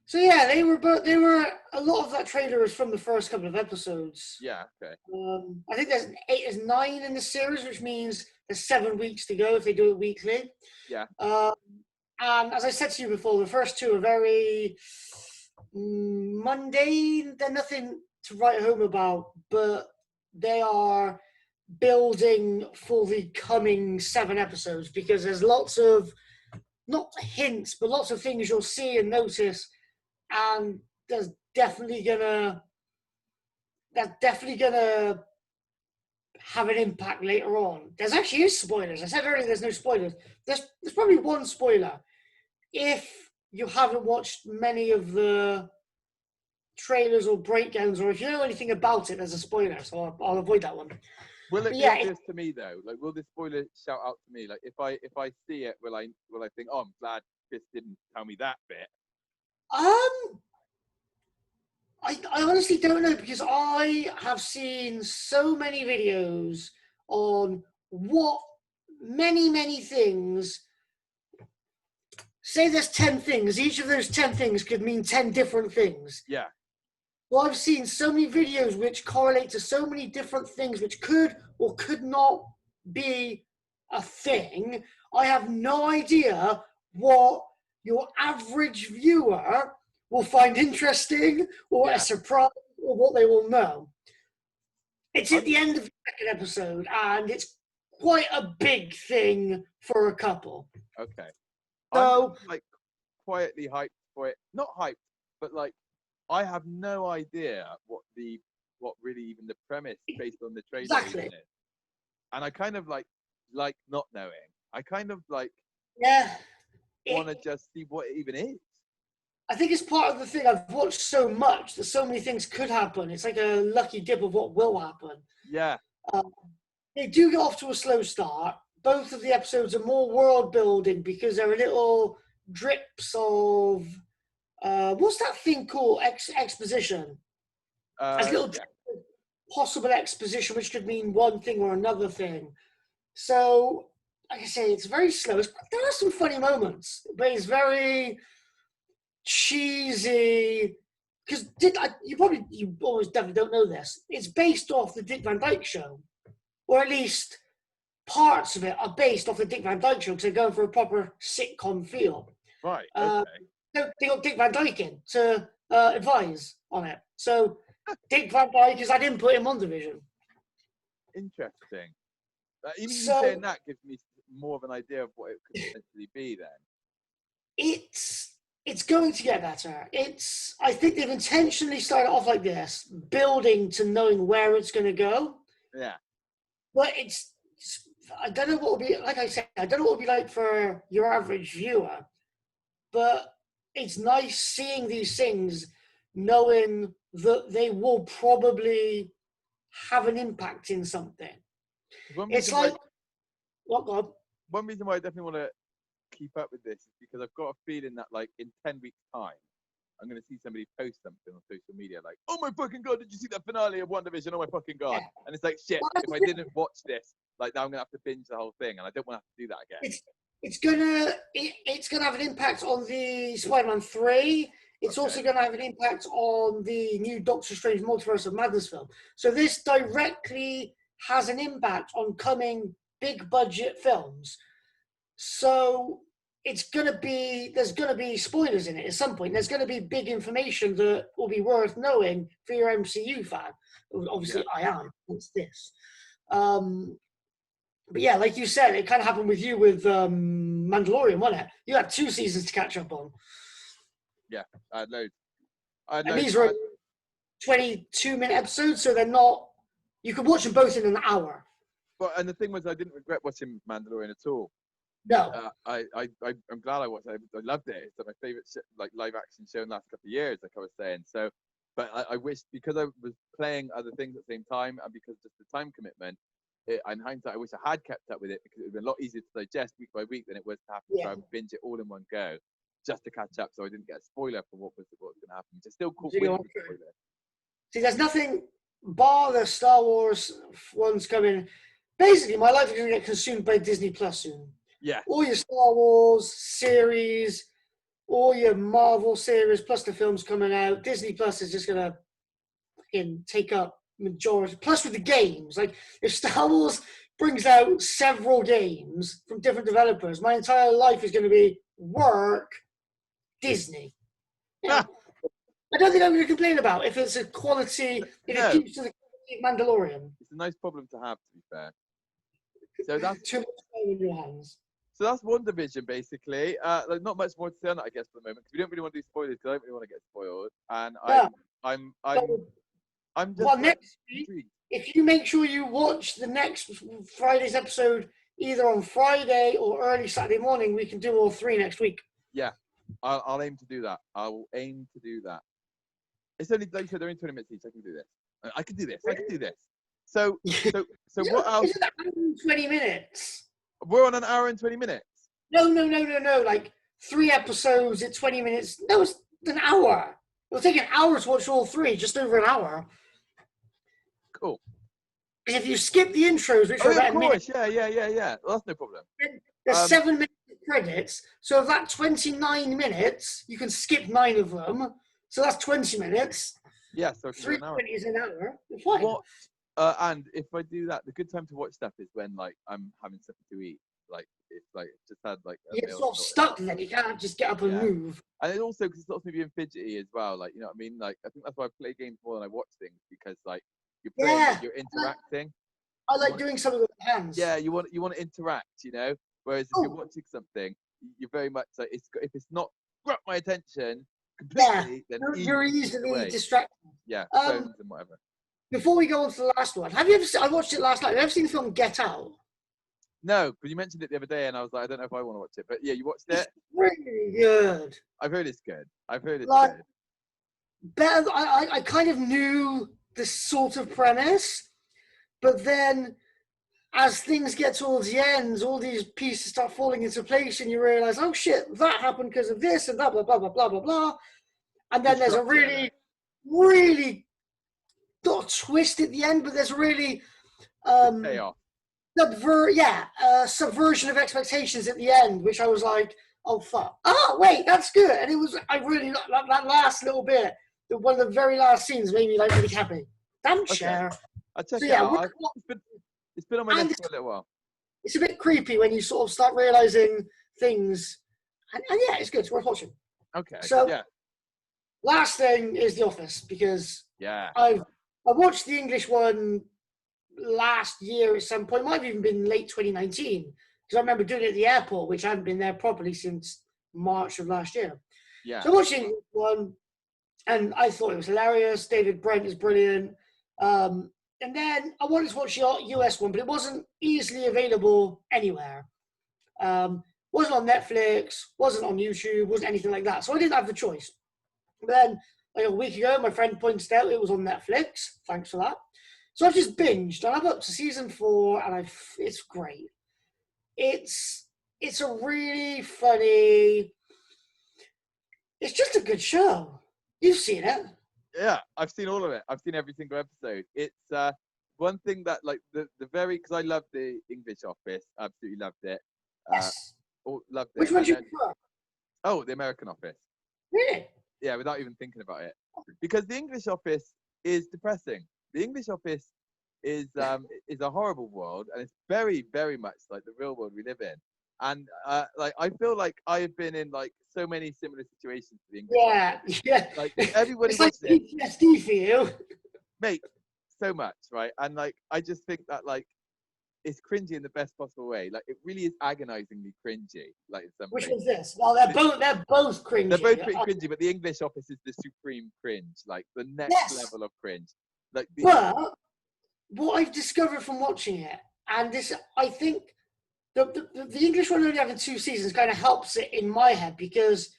So yeah, they were a lot of that trailer is from the first couple of episodes. Yeah, okay. I think there's 9 in the series, which means there's 7 weeks to go if they do it weekly. Yeah. And as I said to you before, the first 2 are very mundane. They're nothing to write home about, but they are building for the coming 7 episodes because there's lots of, not hints, but lots of things you'll see and notice. And that's definitely gonna have an impact later on. There's actually spoilers. I said earlier there's no spoilers. There's probably one spoiler. If you haven't watched many of the trailers or breakdowns, or if you know anything about it, there's a spoiler. So I'll avoid that one. Will it be obvious to me though? Like, will the spoiler shout out to me? Like, if I see it, will I think, oh, I'm glad Chris didn't tell me that bit? I honestly don't know because I have seen so many videos on what many things. Say there's 10 things. Each of those 10 things could mean 10 different things. Yeah. Well, I've seen so many videos which correlate to so many different things which could or could not be a thing. I have no idea what your average viewer will find interesting or a surprise or what they will know. It's at the end of the second episode and it's quite a big thing for a couple. Okay. So, I'm like quietly hyped for it. Not hyped, but like I have no idea what really even the premise based on the trailer exactly. is. And I kind of like not knowing. I kind of like want to just see what it even is. I think it's part of the thing. I've watched so much that so many things could happen. It's like a lucky dip of what will happen. Yeah. They do get off to a slow start. Both of the episodes are more world building because they're little drips of what's that thing called? Exposition. As little possible exposition, which could mean one thing or another thing. So, like I say, it's very slow. There are some funny moments, but it's very cheesy. Because you always definitely don't know this. It's based off the Dick Van Dyke Show, or at least parts of it are based off the Dick Van Dyke Show because they're going for a proper sitcom feel. Right. Okay. They got Dick Van Dyke in to advise on it. So Dick Van Dyke has had input in WandaVision. Interesting. Even saying that gives me more of an idea of what it could potentially be then. It's going to get better. I think they've intentionally started off like this, building to knowing where it's going to go. Yeah. But I don't know what will be, like I said, I don't know what will be like for your average viewer, but it's nice seeing these things, knowing that they will probably have an impact in something. It's like, what, God? One reason why I definitely want to keep up with this is because I've got a feeling that like in 10 weeks time, I'm going to see somebody post something on social media like, oh my fucking God, did you see that finale of WandaVision? Oh my fucking God. And it's like, shit, if I didn't watch this, like now I'm going to have to binge the whole thing. And I don't want to have to do that again. It's gonna have an impact on the Spider-Man 3. It's also going to have an impact on the new Doctor Strange Multiverse of Madness film. So this directly has an impact on coming big budget films. So there's going to be spoilers in it at some point. There's going to be big information that will be worth knowing for your MCU fan. Obviously, I am. It's this. But yeah, like you said, it kind of happened with you with Mandalorian, wasn't it? You had 2 seasons to catch up on. Yeah, I had loads. And these are 22-minute episodes, so they're not. You could watch them both in an hour. But and the thing was, I didn't regret watching Mandalorian at all. No. I'm glad I watched it. I loved it. It's my favorite like live action show in the last couple of years, like I was saying. So, but I wish, because I was playing other things at the same time, and because just the time commitment, in hindsight, I wish I had kept up with it, because it would have been a lot easier to digest week by week than it was to have to try and binge it all in one go, just to catch up, so I didn't get a spoiler for what was going to happen. Which I still caught wind of the spoiler. See, there's nothing bar the Star Wars ones coming. Basically, my life is going to get consumed by Disney Plus soon. Yeah. All your Star Wars series, all your Marvel series, plus the films coming out. Disney Plus is just going to fucking take up majority. Plus with the games. Like, if Star Wars brings out several games from different developers, my entire life is going to be work, Disney. Yeah. I don't think I'm going to complain about if it's a quality, if it keeps to the quality of Mandalorian. It's a nice problem to have, to be fair. So that's too much time in your hands. So that's WandaVision, basically. Like, not much more to say on that, I guess, for the moment, because we don't really want to do spoilers, because I don't really want to get spoiled. And I'm just. Well, next week, if you make sure you watch the next Friday's episode either on Friday or early Saturday morning, we can do all 3 next week. Yeah, I'll aim to do that. I will aim to do that. It's only, like you said, they're only 20 minutes each. I can do this. I can do this. I can do this. So what else? It's an hour and 20 minutes. We're on an hour and 20 minutes. No. Like 3 episodes at 20 minutes. No, it's an hour. It'll take an hour to watch all 3, just over an hour. Cool. Because if you skip the intros, which are about a minute. Yeah. Well, that's no problem. There's 7 minutes of credits. So of that 29 minutes, you can skip 9 of them. So that's 20 minutes. Yeah, so 3 minutes is an hour. Fine. What? And if I do that, the good time to watch stuff is when, like, I'm having something to eat. Like, it's like just had like. You're sort of stuck then. You can't just get up and move. And it also, because it stops me being fidgety as well. Like, you know what I mean? Like, I think that's why I play games more than I watch things, because like you're playing, you're interacting. I like doing something with my hands. Yeah, you want to interact, you know. Whereas if you're watching something, you're very much like, if it's not grabbed my attention completely, then you're easily distracted. Yeah, phones and whatever. Before we go on to the last one, have you ever seen, I watched it last night. Have you ever seen the film Get Out? No, but you mentioned it the other day, and I was like, I don't know if I want to watch it. But yeah, you watched it? It's really good. I've heard it's good. Good. Better. I kind of knew the sort of premise, but then as things get towards the end, all these pieces start falling into place, and you realise, oh shit, that happened because of this, and blah blah blah blah blah blah blah. And then there's a really, really not a twist at the end, but there's a really payoff. Subversion of expectations at the end, which I was like, oh fuck, wait, that's good. And it was, I really that last little bit, one of the very last scenes made me like really happy. Damn share. I'll check it out. It's been on my list for a little while. It's a bit creepy when you sort of start realizing things, and yeah, it's good. It's worth watching. Okay. So last thing is The Office, because I watched the English one last year at some point. It might have even been late 2019, because I remember doing it at the airport, which I hadn't been there properly since March of last year. Yeah. So watching one, and I thought it was hilarious. David Brent is brilliant. And then I wanted to watch the US one, but it wasn't easily available anywhere. Wasn't on Netflix, wasn't on YouTube, wasn't anything like that. So I didn't have the choice. But then, like a week ago, my friend pointed out it was on Netflix. Thanks for that. So I've just binged, and I'm up to season 4, and it's great. It's a really funny. It's just a good show. You've seen it. Yeah, I've seen all of it. I've seen every single episode. It's one thing that like the very because I love the English Office. Absolutely loved it. Yes. Loved it. Which one And do you then, prefer? oh, the American Office. Really? Yeah, without even thinking about it, because the English Office is depressing. The English Office is a horrible world, and it's very, very much like the real world we live in. And like I feel like I have been in like so many similar situations to the English Office. Yeah. Like if everybody It's like watches it, PTSD for you. mate, so much, right? And like I just think that like it's cringy in the best possible way. Like it really is agonizingly cringy. Like in some Which places. one's this? Well, they're both cringy. They're both pretty cringy, but the English Office is the supreme cringe, like the next level of cringe. Like but what I've discovered from watching it, and this, I think the English one only having 2 seasons kind of helps it in my head, because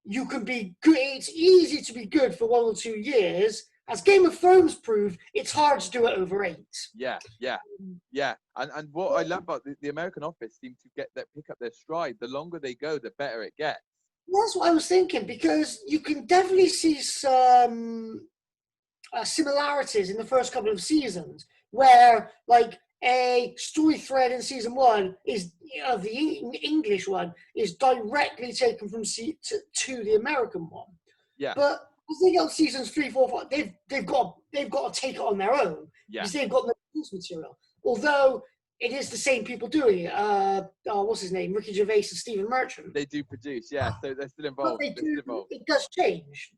you can be good. It's easy to be good for 1 or 2 years. As Game of Thrones proved, it's hard to do it over 8. Yeah. And what I love about the American Office seem to pick up their stride. The longer they go, the better it gets. That's what I was thinking, because you can definitely see some similarities in the first couple of seasons, where like a story thread in season 1 is the English one is directly taken from to the American one. Yeah. But as they get on seasons 3, 4, 5, they've got to take it on their own, because they've got no source material. Although it is the same people doing it. What's his name? Ricky Gervais and Stephen Merchant. They do produce, yeah. So they're still involved. But still involved. It does change.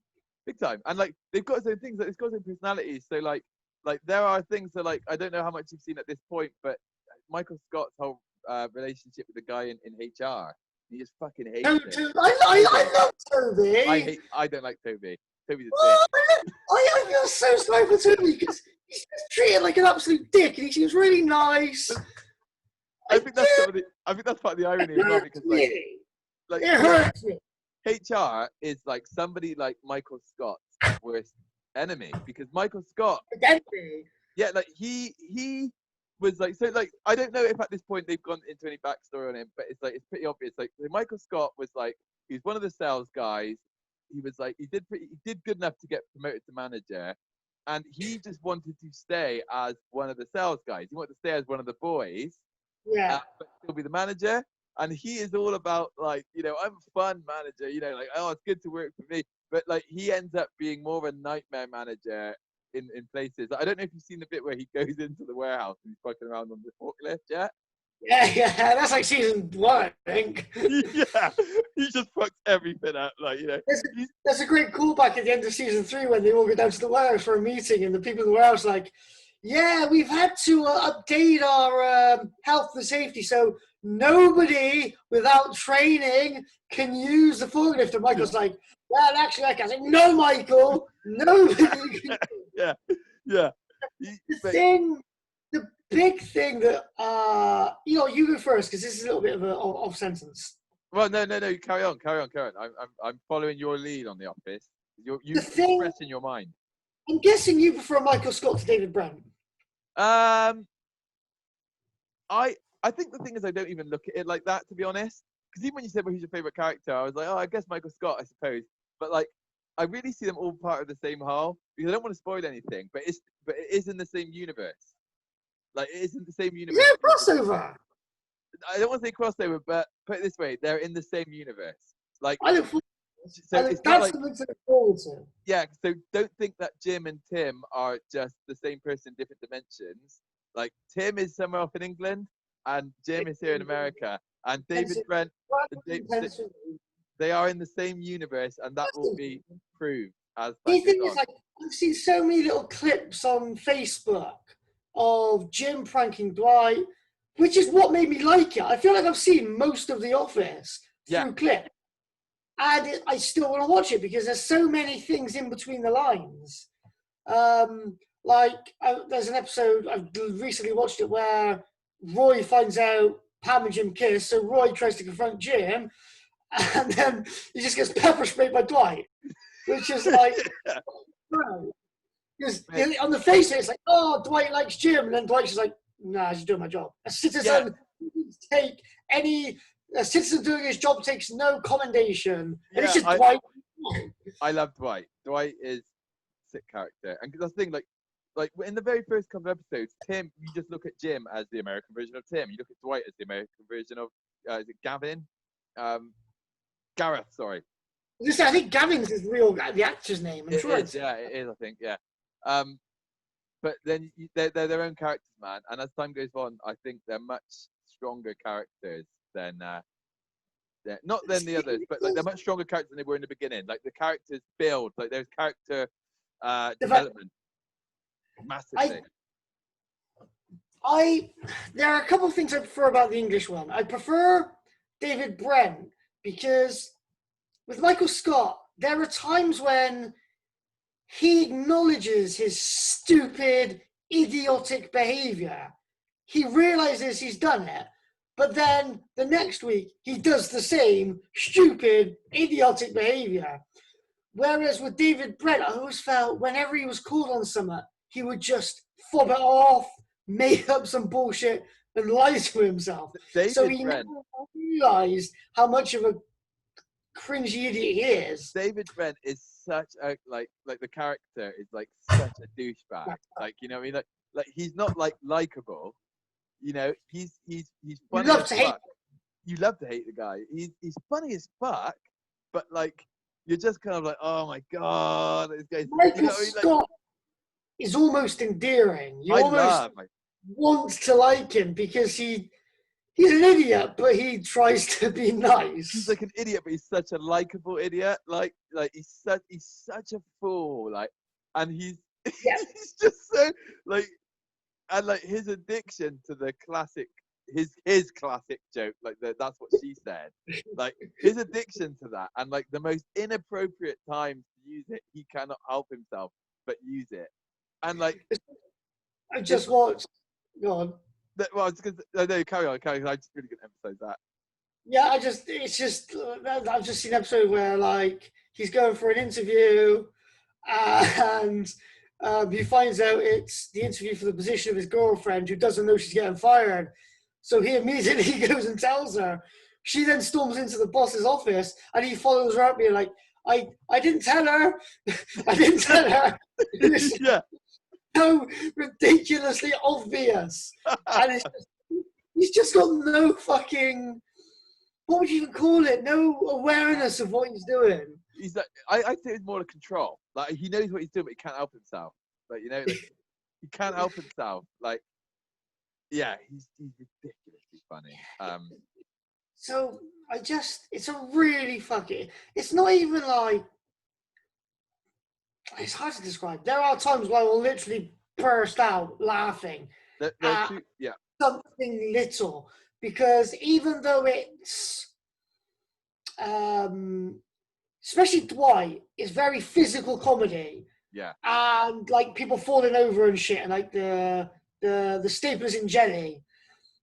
Big time. And like they've got some things, like it's got some personalities. So like there are things that like I don't know how much you've seen at this point, but Michael Scott's whole relationship with the guy in HR, he just fucking hates it. I love Toby. I don't like Toby. Toby's a dick. I feel so sorry for Toby, because he's just treated like an absolute dick, and he seems really nice. I think that's part of the irony as well, because like it hurts me. HR is like somebody like Michael Scott's worst enemy, because Michael Scott, yeah, like he was like, so like I don't know if at this point they've gone into any backstory on him, but it's like it's pretty obvious. Like Michael Scott was like, he was one of the sales guys. He was like he did good enough to get promoted to manager, and he just wanted to stay as one of the sales guys. He wanted to stay as one of the boys, but still be the manager. And he is all about like, you know, I'm a fun manager, you know, like, oh, it's good to work for me. But like he ends up being more of a nightmare manager in places. I don't know if you've seen the bit where he goes into the warehouse and he's fucking around on the forklift yet. Yeah, that's like season 1, I think. Yeah, he just fucks everything up, like, you know. There's a great callback at the end of season 3 when they all go down to the warehouse for a meeting, and the people in the warehouse are like, yeah, we've had to update our health and safety, so nobody without training can use the forklift. And Michael's like, well, actually, I can't. Like, no, Michael, nobody can. Yeah. The big thing that, you go first, because this is a little bit of an off sentence. Well, no, carry on. I'm following your lead on The Office. You're expressing your mind. I'm guessing you prefer Michael Scott to David Brent. I think the thing is I don't even look at it like that, to be honest. Because even when you said, well, who's your favorite character, I was like, oh, I guess Michael Scott, I suppose. But like, I really see them all part of the same whole, because I don't want to spoil anything. But it is in the same universe. Like, it is in the same universe. Is there a crossover? I don't want to say crossover, but put it this way: they're in the same universe. Like, I look forward. So that's something to look forward to. Yeah, so don't think that Jim and Tim are just the same person, different dimensions. Like, Tim is somewhere off in England, and Jim is here in America. And David Brent, they are in the same universe, and that will be proved as. The thing is, like, I've seen so many little clips on Facebook of Jim pranking Dwight, which is what made me like it. I feel like I've seen most of The Office through clips. And I still want to watch it because there's so many things in between the lines. There's an episode, I've recently watched it, where Roy finds out Pam and Jim kiss, so Roy tries to confront Jim, and then he just gets pepper sprayed by Dwight, which is like, because on the face of it, it's like, oh, Dwight likes Jim, and then Dwight's just like, nah, he's doing my job. A citizen doing his job takes no commendation. And it's just Dwight I love Dwight. Dwight is a sick character, and that's the thing. Like in the very first couple of episodes, Tim, you just look at Jim as the American version of Tim. You look at Dwight as the American version of is it Gavin? Gareth, sorry. I think Gavin's is the actor's name. I'm sure it's yeah, it is. I think yeah. But then they're their own characters, man. And as time goes on, I think they're much stronger characters than not than the others, but like they're much stronger characters than they were in the beginning. Like the characters build, like there's character development massively. There are a couple of things I prefer about the English one. I prefer David Brent because with Michael Scott, there are times when he acknowledges his stupid, idiotic behavior. He realizes he's done it, but then the next week he does the same stupid, idiotic behavior. Whereas with David Brent, I always felt whenever he was called on something, he would just fob it off, make up some bullshit, and lie to himself. So he never realized how much of a cringy idiot he is. David Brent is such a like the character is like such a douchebag. Like, you know what I mean? Like he's not like likable. You know, he's funny. You love to hate. You love to hate the guy. He's funny as fuck, but like you're just kind of like, oh my god, this guy's. Michael Scott is almost endearing. You almost want to like him because he's an idiot, but he tries to be nice. He's like an idiot, but he's such a likable idiot. Like he's such a fool. Like, and he's just so like, and like his addiction to the classic, his classic joke, like that's what she said. Like his addiction to that, and like the most inappropriate times to use it, he cannot help himself but use it. And like, I just watched. Go on. Well, it's because no, carry on. I just really gonna emphasize that. Yeah, I've just seen an episode where like he's going for an interview, and he finds out it's the interview for the position of his girlfriend, who doesn't know she's getting fired. So he immediately goes and tells her. She then storms into the boss's office, and he follows her up, being like, "I didn't tell her. I didn't tell her." Yeah. So ridiculously obvious, and he's just got no fucking, what would you even call it? No awareness of what he's doing. He's like, I think it's more of control. Like he knows what he's doing, but he can't help himself. Like, you know, like, he can't help himself. Like, yeah, he's ridiculously funny. So it's a really fucking. It's not even like. It's hard to describe. There are times where I will literally burst out laughing at something little, because even though it's, especially Dwight, is very physical comedy. Yeah. And like people falling over and shit, and like the staplers in jelly.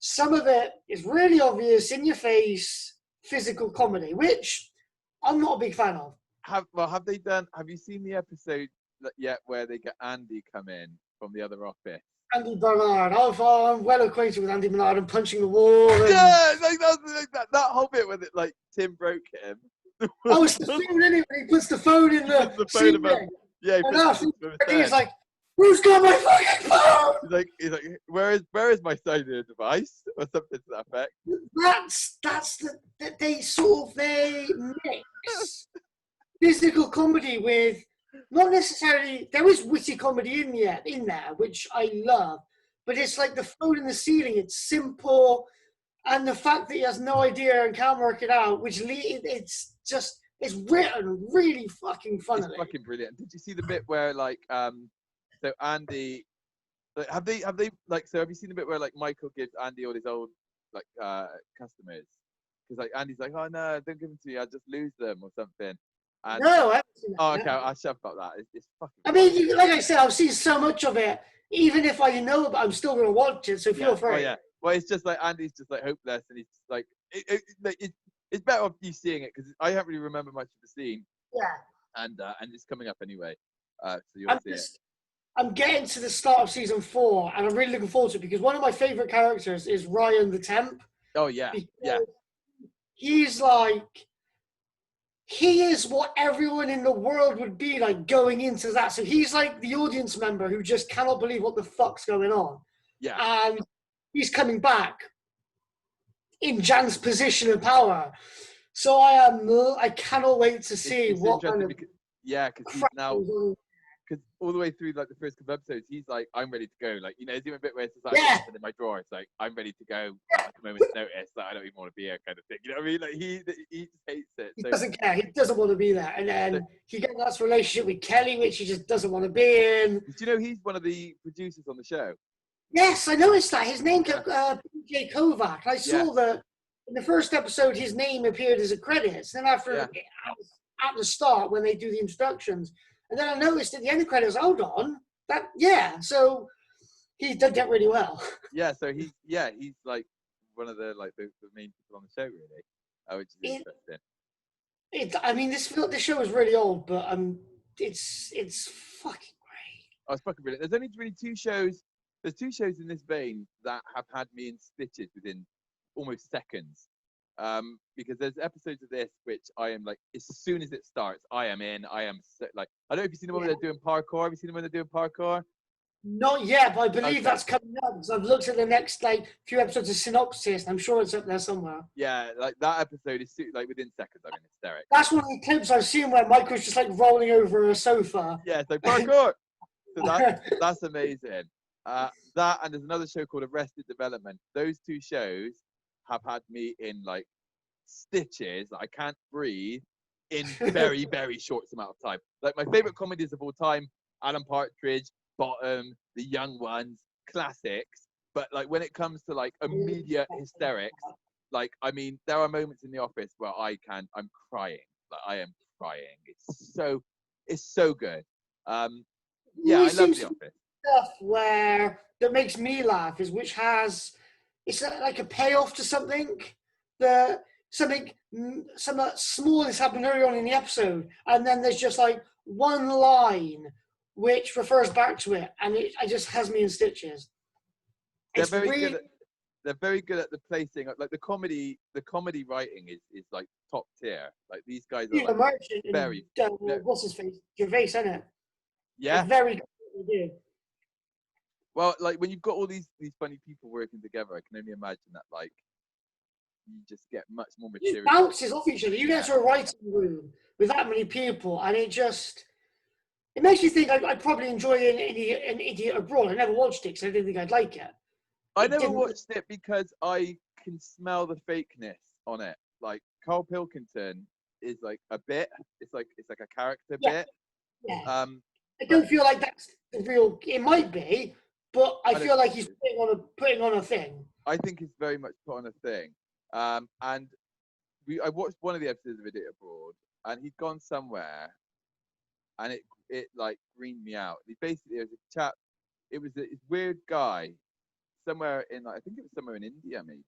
Some of it is really obvious, in your face, physical comedy, which I'm not a big fan of. Have you seen the episode yet where they get Andy come in from the other office? Andy Bernard. I'm well acquainted with Andy Bernard and punching the wall. And... Yeah, like that whole bit with it, like Tim broke him. Oh, it's the phone anyway. He puts the phone in the phone above. Yeah, he's like, "Who's got my fucking phone?" He's like, where is my cellular device, or something to that effect. They mix physical comedy with not necessarily. There is witty comedy in there, which I love, but it's like the phone in the ceiling. It's simple, and the fact that he has no idea and can't work it out, which it's written really fucking funnily. It's fucking brilliant. Did you see the bit where like so Andy, like, have you seen the bit where like Michael gives Andy all his old like customers, because like Andy's like, oh no, don't give them to me, I'll just lose them or something. And, no, I haven't seen that. Oh, okay, I'll shut up about that. It's fucking. I mean, like I said, I've seen so much of it. Even if I know about, I'm still gonna watch it. So feel free. Oh yeah. Well, it's just like Andy's just like hopeless, and he's just like it's better off you seeing it, because I don't really remember much of the scene. Yeah. And it's coming up anyway, so you'll see it. I'm getting to the start of season 4, and I'm really looking forward to it, because one of my favorite characters is Ryan the Temp. Oh yeah, yeah. He's like, he is what everyone in the world would be like going into that. So he's like the audience member who just cannot believe what the fuck's going on. Yeah. And he's coming back in Jan's position of power. So I cannot wait to see It's what kind interesting of because he's crap now, goes on. because all the way through like the first couple episodes, he's like, I'm ready to go. Like, you know, there's even a bit where it's just like, Yeah. something in my drawer. It's like, I'm ready to go at a moment's notice. Like, I don't even want to be here, kind of thing. You know what I mean? Like, he just hates it. He So, doesn't care. He doesn't want to be there. And then he gets that relationship with Kelly, which he just doesn't want to be in. did you know he's one of the producers on the show? Yes, I noticed that. His name Yeah. PJ Kovac. I saw that in the first episode, his name appeared as a credits. Then after at the start when they do the introductions, and then I noticed at the end of credits, hold on, so he did that really well. Yeah, so he's like one of the main people on the show, really, which is interesting. I mean, this show is really old, but it's fucking great. Oh, it's fucking brilliant. There's only really two shows. There's two shows in this vein that have had me in stitches within almost seconds. Because there's episodes of this which I am like, as soon as it starts, I am in. I am like, I don't know if you've seen the one where they're doing parkour. Have you seen the one they're doing parkour? Not yet, but I believe that's coming up. Because I've looked at the next few episodes of synopsis, and I'm sure it's up there somewhere. Yeah, like that episode is like within seconds. I'm in hysterics. That's one of the clips I've seen where Michael's just like rolling over a sofa. Yeah, it's like parkour. So that's amazing. That and there's another show called Arrested Development. Those two shows have had me in like stitches. I can't breathe in very, very short amount of time. Like my favorite comedies of all time, Alan Partridge, Bottom, The Young Ones, classics. But like when it comes to like immediate hysterics, like I mean, there are moments in The Office where I'm crying. Like I am crying. It's so good. Yeah, I love The Office. Stuff that makes me laugh is it's like a payoff to something. Something small is happening early on in the episode, and then there's just like one line which refers back to it, and it just has me in stitches. They're very good at the placing. Like the comedy writing is like top tier. Like these guys are like very. What's his face? Gervais, isn't it? Yeah. It's very good. Well, like when you've got all these funny people working together, I can only imagine that like you just get much more material. It bounces off each other. You get to a writing room with that many people, and it makes you think I'd probably enjoy an Idiot Abroad. I never watched it because I didn't think I'd like it. I never watched it because I can smell the fakeness on it. Like Carl Pilkington is like a bit. It's like a character bit. Yeah. I don't feel like that's the real. It might be, but I feel like he's putting on a thing. I think it's very much put on a thing. And I watched one of the episodes of Idiot Abroad, and he'd gone somewhere, and it like greened me out. There was a chap. It was this weird guy somewhere in I think it was somewhere in India maybe.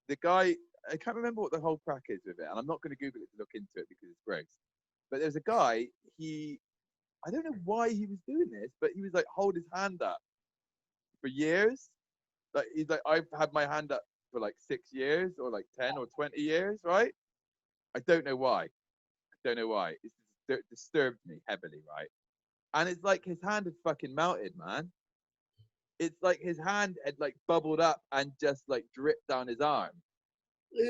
The guy, I can't remember what the whole crack is with it, and I'm not going to Google it to look into it because it's gross. But there's a guy. I don't know why he was doing this, but he was like hold his hand up for years. Like he's like, I've had my hand up for like 6 years or like 10 or 20 years, right? I don't know why. It's disturbed me heavily, right? And it's like his hand had fucking melted, man. It's like his hand had like bubbled up and just like dripped down his arm.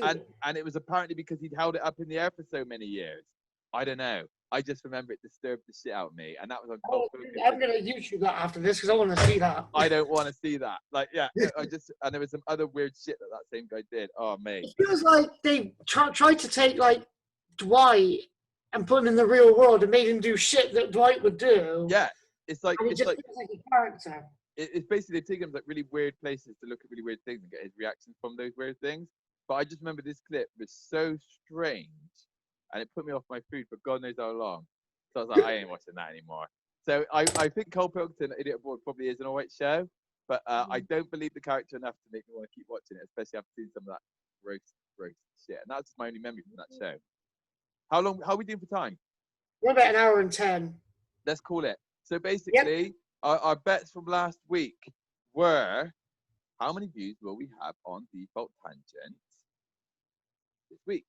And it was apparently because he'd held it up in the air for so many years. I don't know. I just remember it disturbed the shit out of me, and that was on. I'm gonna YouTube that after this because I want to see that. I don't want to see that. Like, yeah, and there was some other weird shit that same guy did. Oh, mate. It feels like they tried to take like Dwight and put him in the real world and made him do shit that Dwight would do. Yeah, it's like feels like a character. It's basically taking him to like really weird places to look at really weird things and get his reactions from those weird things. But I just remember this clip was so strange, and it put me off my food for God knows how long. So I was like, I ain't watching that anymore. So I think Cole Pilkington, Idiot Abroad, probably is an alright show, but I don't believe the character enough to make me want to keep watching it, especially after seeing some of that gross shit. And that's my only memory from that show. How are we doing for time? We're about 1 hour and 10. Let's call it. So basically, our bets from last week were, how many views will we have on Default Tangent this week?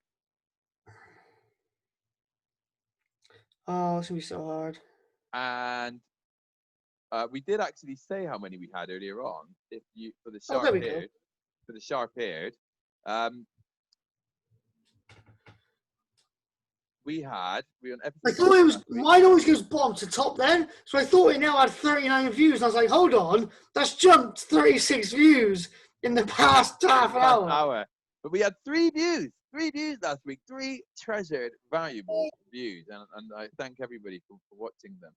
Oh, it's gonna be so hard. And we did actually say how many we had earlier on. If you for the Oh, there we go. sharp haired, um, we on I episode thought 20 it was last week. mine always goes bottom to top then, so I thought it now had 39 views. And I was like, hold on, that's jumped 36 views in the past half an hour. But we had 3 views last week, 3 treasured, valuable views, and I thank everybody for watching them.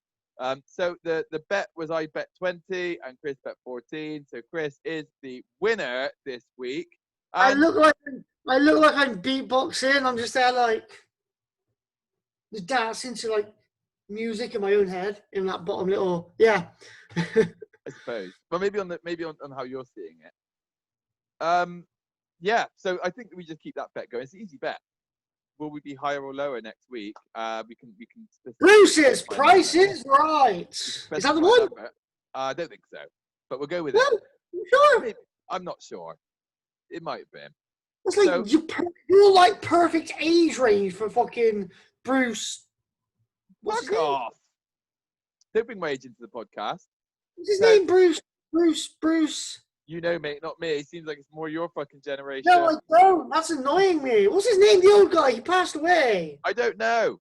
So the bet was I bet 20 and Chris bet 14. So Chris is the winner this week. I look like I'm beatboxing. I'm just there like just dancing to like music in my own head in that bottom little I suppose. But maybe on how you're seeing it. Yeah, so I think we just keep that bet going. It's an easy bet. Will we be higher or lower next week? We can. Bruce's Price is Right. Is that the one? I don't think so, but we'll go with No, it. sure. Maybe. I'm not sure. It might have been. It's like you're like perfect age range for fucking Bruce. Fuck off! Don't bring my age into the podcast. What's his name? Bruce. You know, mate, not me. It seems like it's more your fucking generation. No, I don't. That's annoying me. What's his name? The old guy. He passed away. I don't know.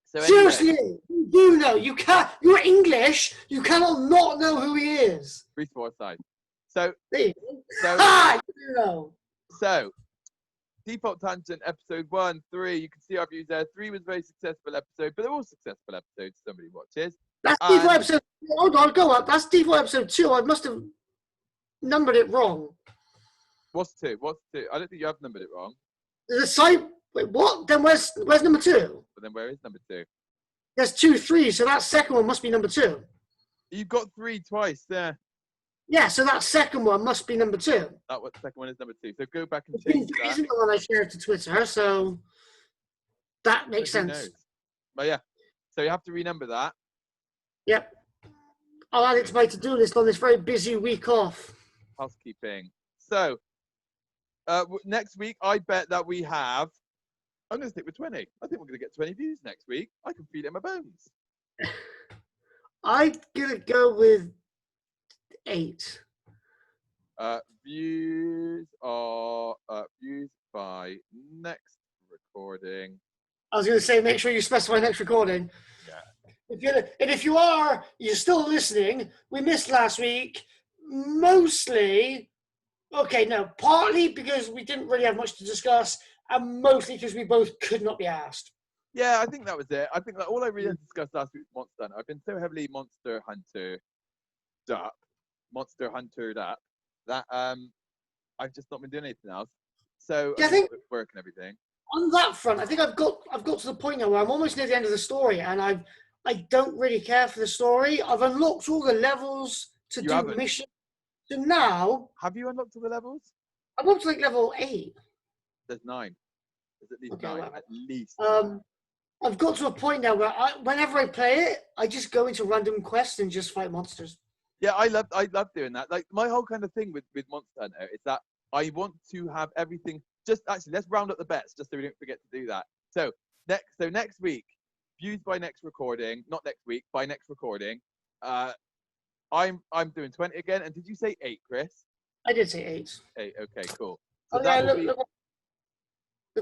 So seriously, you do know. You can't. You're English. You cannot not know who he is. Bruce Forsyth. So. There you go. You know. So. Default Tangent episode 1, 3. You can see our views there. 3 was a very successful episode, but they're all successful episodes. Somebody watches. That's default episode. Hold on, go up. That's default episode 2. I must have numbered it wrong. What's 2? I don't think you have numbered it wrong. There's a side. Wait, what? Then where's number 2? But then where is number 2? There's 2, 3. So that second one must be number 2. You've got 3 twice there. Yeah, so that second one must be number 2. That second one is number 2. So go back and change that. Isn't the one I shared to Twitter, so that makes sense. Knows? But yeah, so you have to renumber that. Yep. I'll add it to my to-do list on this very busy week off. Housekeeping. So next week, I bet that we have. I'm going to stick with 20. I think we're going to get 20 views next week. I can feel it in my bones. I'm going to go with 8. Views by next recording. I was going to say, make sure you specify next recording. Yeah. If you are, you're still listening. We missed last week, mostly. Okay, no, partly because we didn't really have much to discuss, and mostly because we both could not be asked. Yeah, I think that was it. I think that all I really discussed last week was Monster Hunter. I've been so heavily Monster Huntered up that I've just not been doing anything else. So I think work and everything. On that front, I think I've got to the point now where I'm almost near the end of the story, and I don't really care for the story. I've unlocked all the levels to do missions. So now, have you unlocked all the levels? I'm up to like level 8. There's 9. There's at least 9. Well, at least. I've got to a point now where whenever I play it, I just go into random quests and just fight monsters. Yeah, I love doing that. Like my whole kind of thing with Monster Hunter is that I want to have everything. Just actually, let's round up the bets just so we don't forget to do that. So next week, views by next recording. Not next week, by next recording. I'm doing 20 again. And did you say 8, Chris? I did say 8. 8. Okay, cool. So look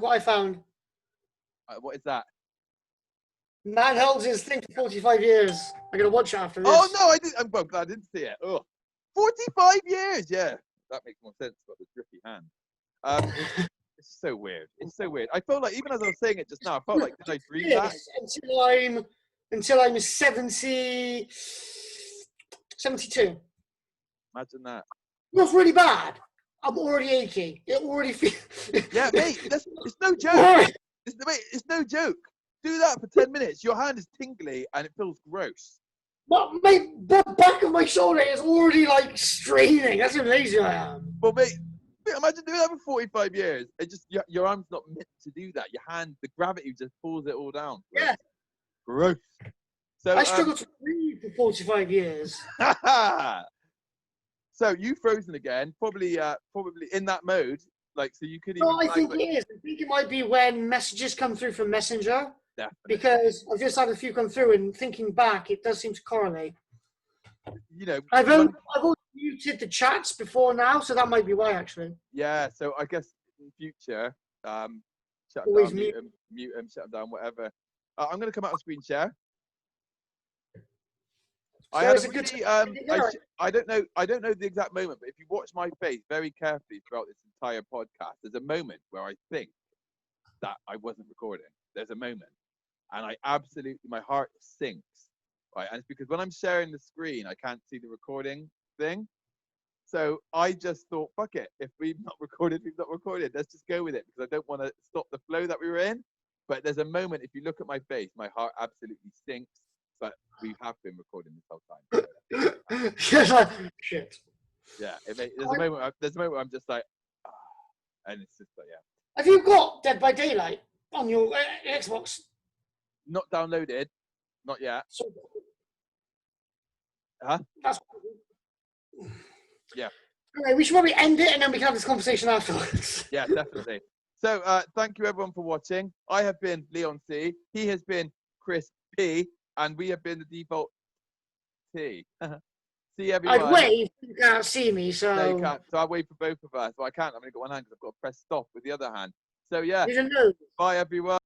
what I found. What is that? Man held his thing for 45 years. I'm gonna watch it after this. Oh no, I didn't. I'm glad I didn't see it. Oh, 45 years. Yeah, that makes more sense. Got the drippy hand. It's so weird. It's so weird. I felt like even as I was saying it just now, I felt like did I dream that? Until I'm 72. Imagine that. That's really bad. I'm already achy. It already feels. Yeah, mate. It's no joke. It's no joke. Do that for 10 minutes. Your hand is tingly and it feels gross. But the back of my shoulder is already like straining. That's how lazy I am. Well, mate, imagine doing that for 45 years. It just your arm's not meant to do that. Your hand, the gravity just pulls it all down. Yeah. Gross. So I struggled to breathe for 45 years. So you frozen again, probably in that mode. Like, so you could even. No, I think it is. I think it might be when messages come through from Messenger Definitely. Because I've just had a few come through, and thinking back, it does seem to correlate. You know, I've only muted the chats before now, so that might be why, actually. yeah. So I guess in future, shut them Always down, mute them, shut them down, whatever. I'm going to come out of screen share. I had a really, I don't know the exact moment, but if you watch my face very carefully throughout this entire podcast, there's a moment where I think that I wasn't recording. There's a moment, and my heart sinks, right? And it's because when I'm sharing the screen, I can't see the recording thing. So I just thought, fuck it. If we've not recorded, we've not recorded. Let's just go with it, because I don't want to stop the flow that we were in. But there's a moment, if you look at my face, my heart absolutely sinks. But we have been recording this whole time. Shit. Yeah, there's a moment where I'm just like, and it's just like, yeah. Have you got Dead by Daylight on your Xbox? Not downloaded, not yet. Huh? That's yeah. Okay, we should probably end it, and then we can have this conversation afterwards. Yeah, definitely. So thank you everyone for watching. I have been Leon C. He has been Chris P. And we have been the default T. See everyone. I'd wave, you can't see me, so. No, you can't. So I wave for both of us. Well, I can't. I've only got one hand because I've got to press stop with the other hand. So yeah. You don't know. Bye everyone.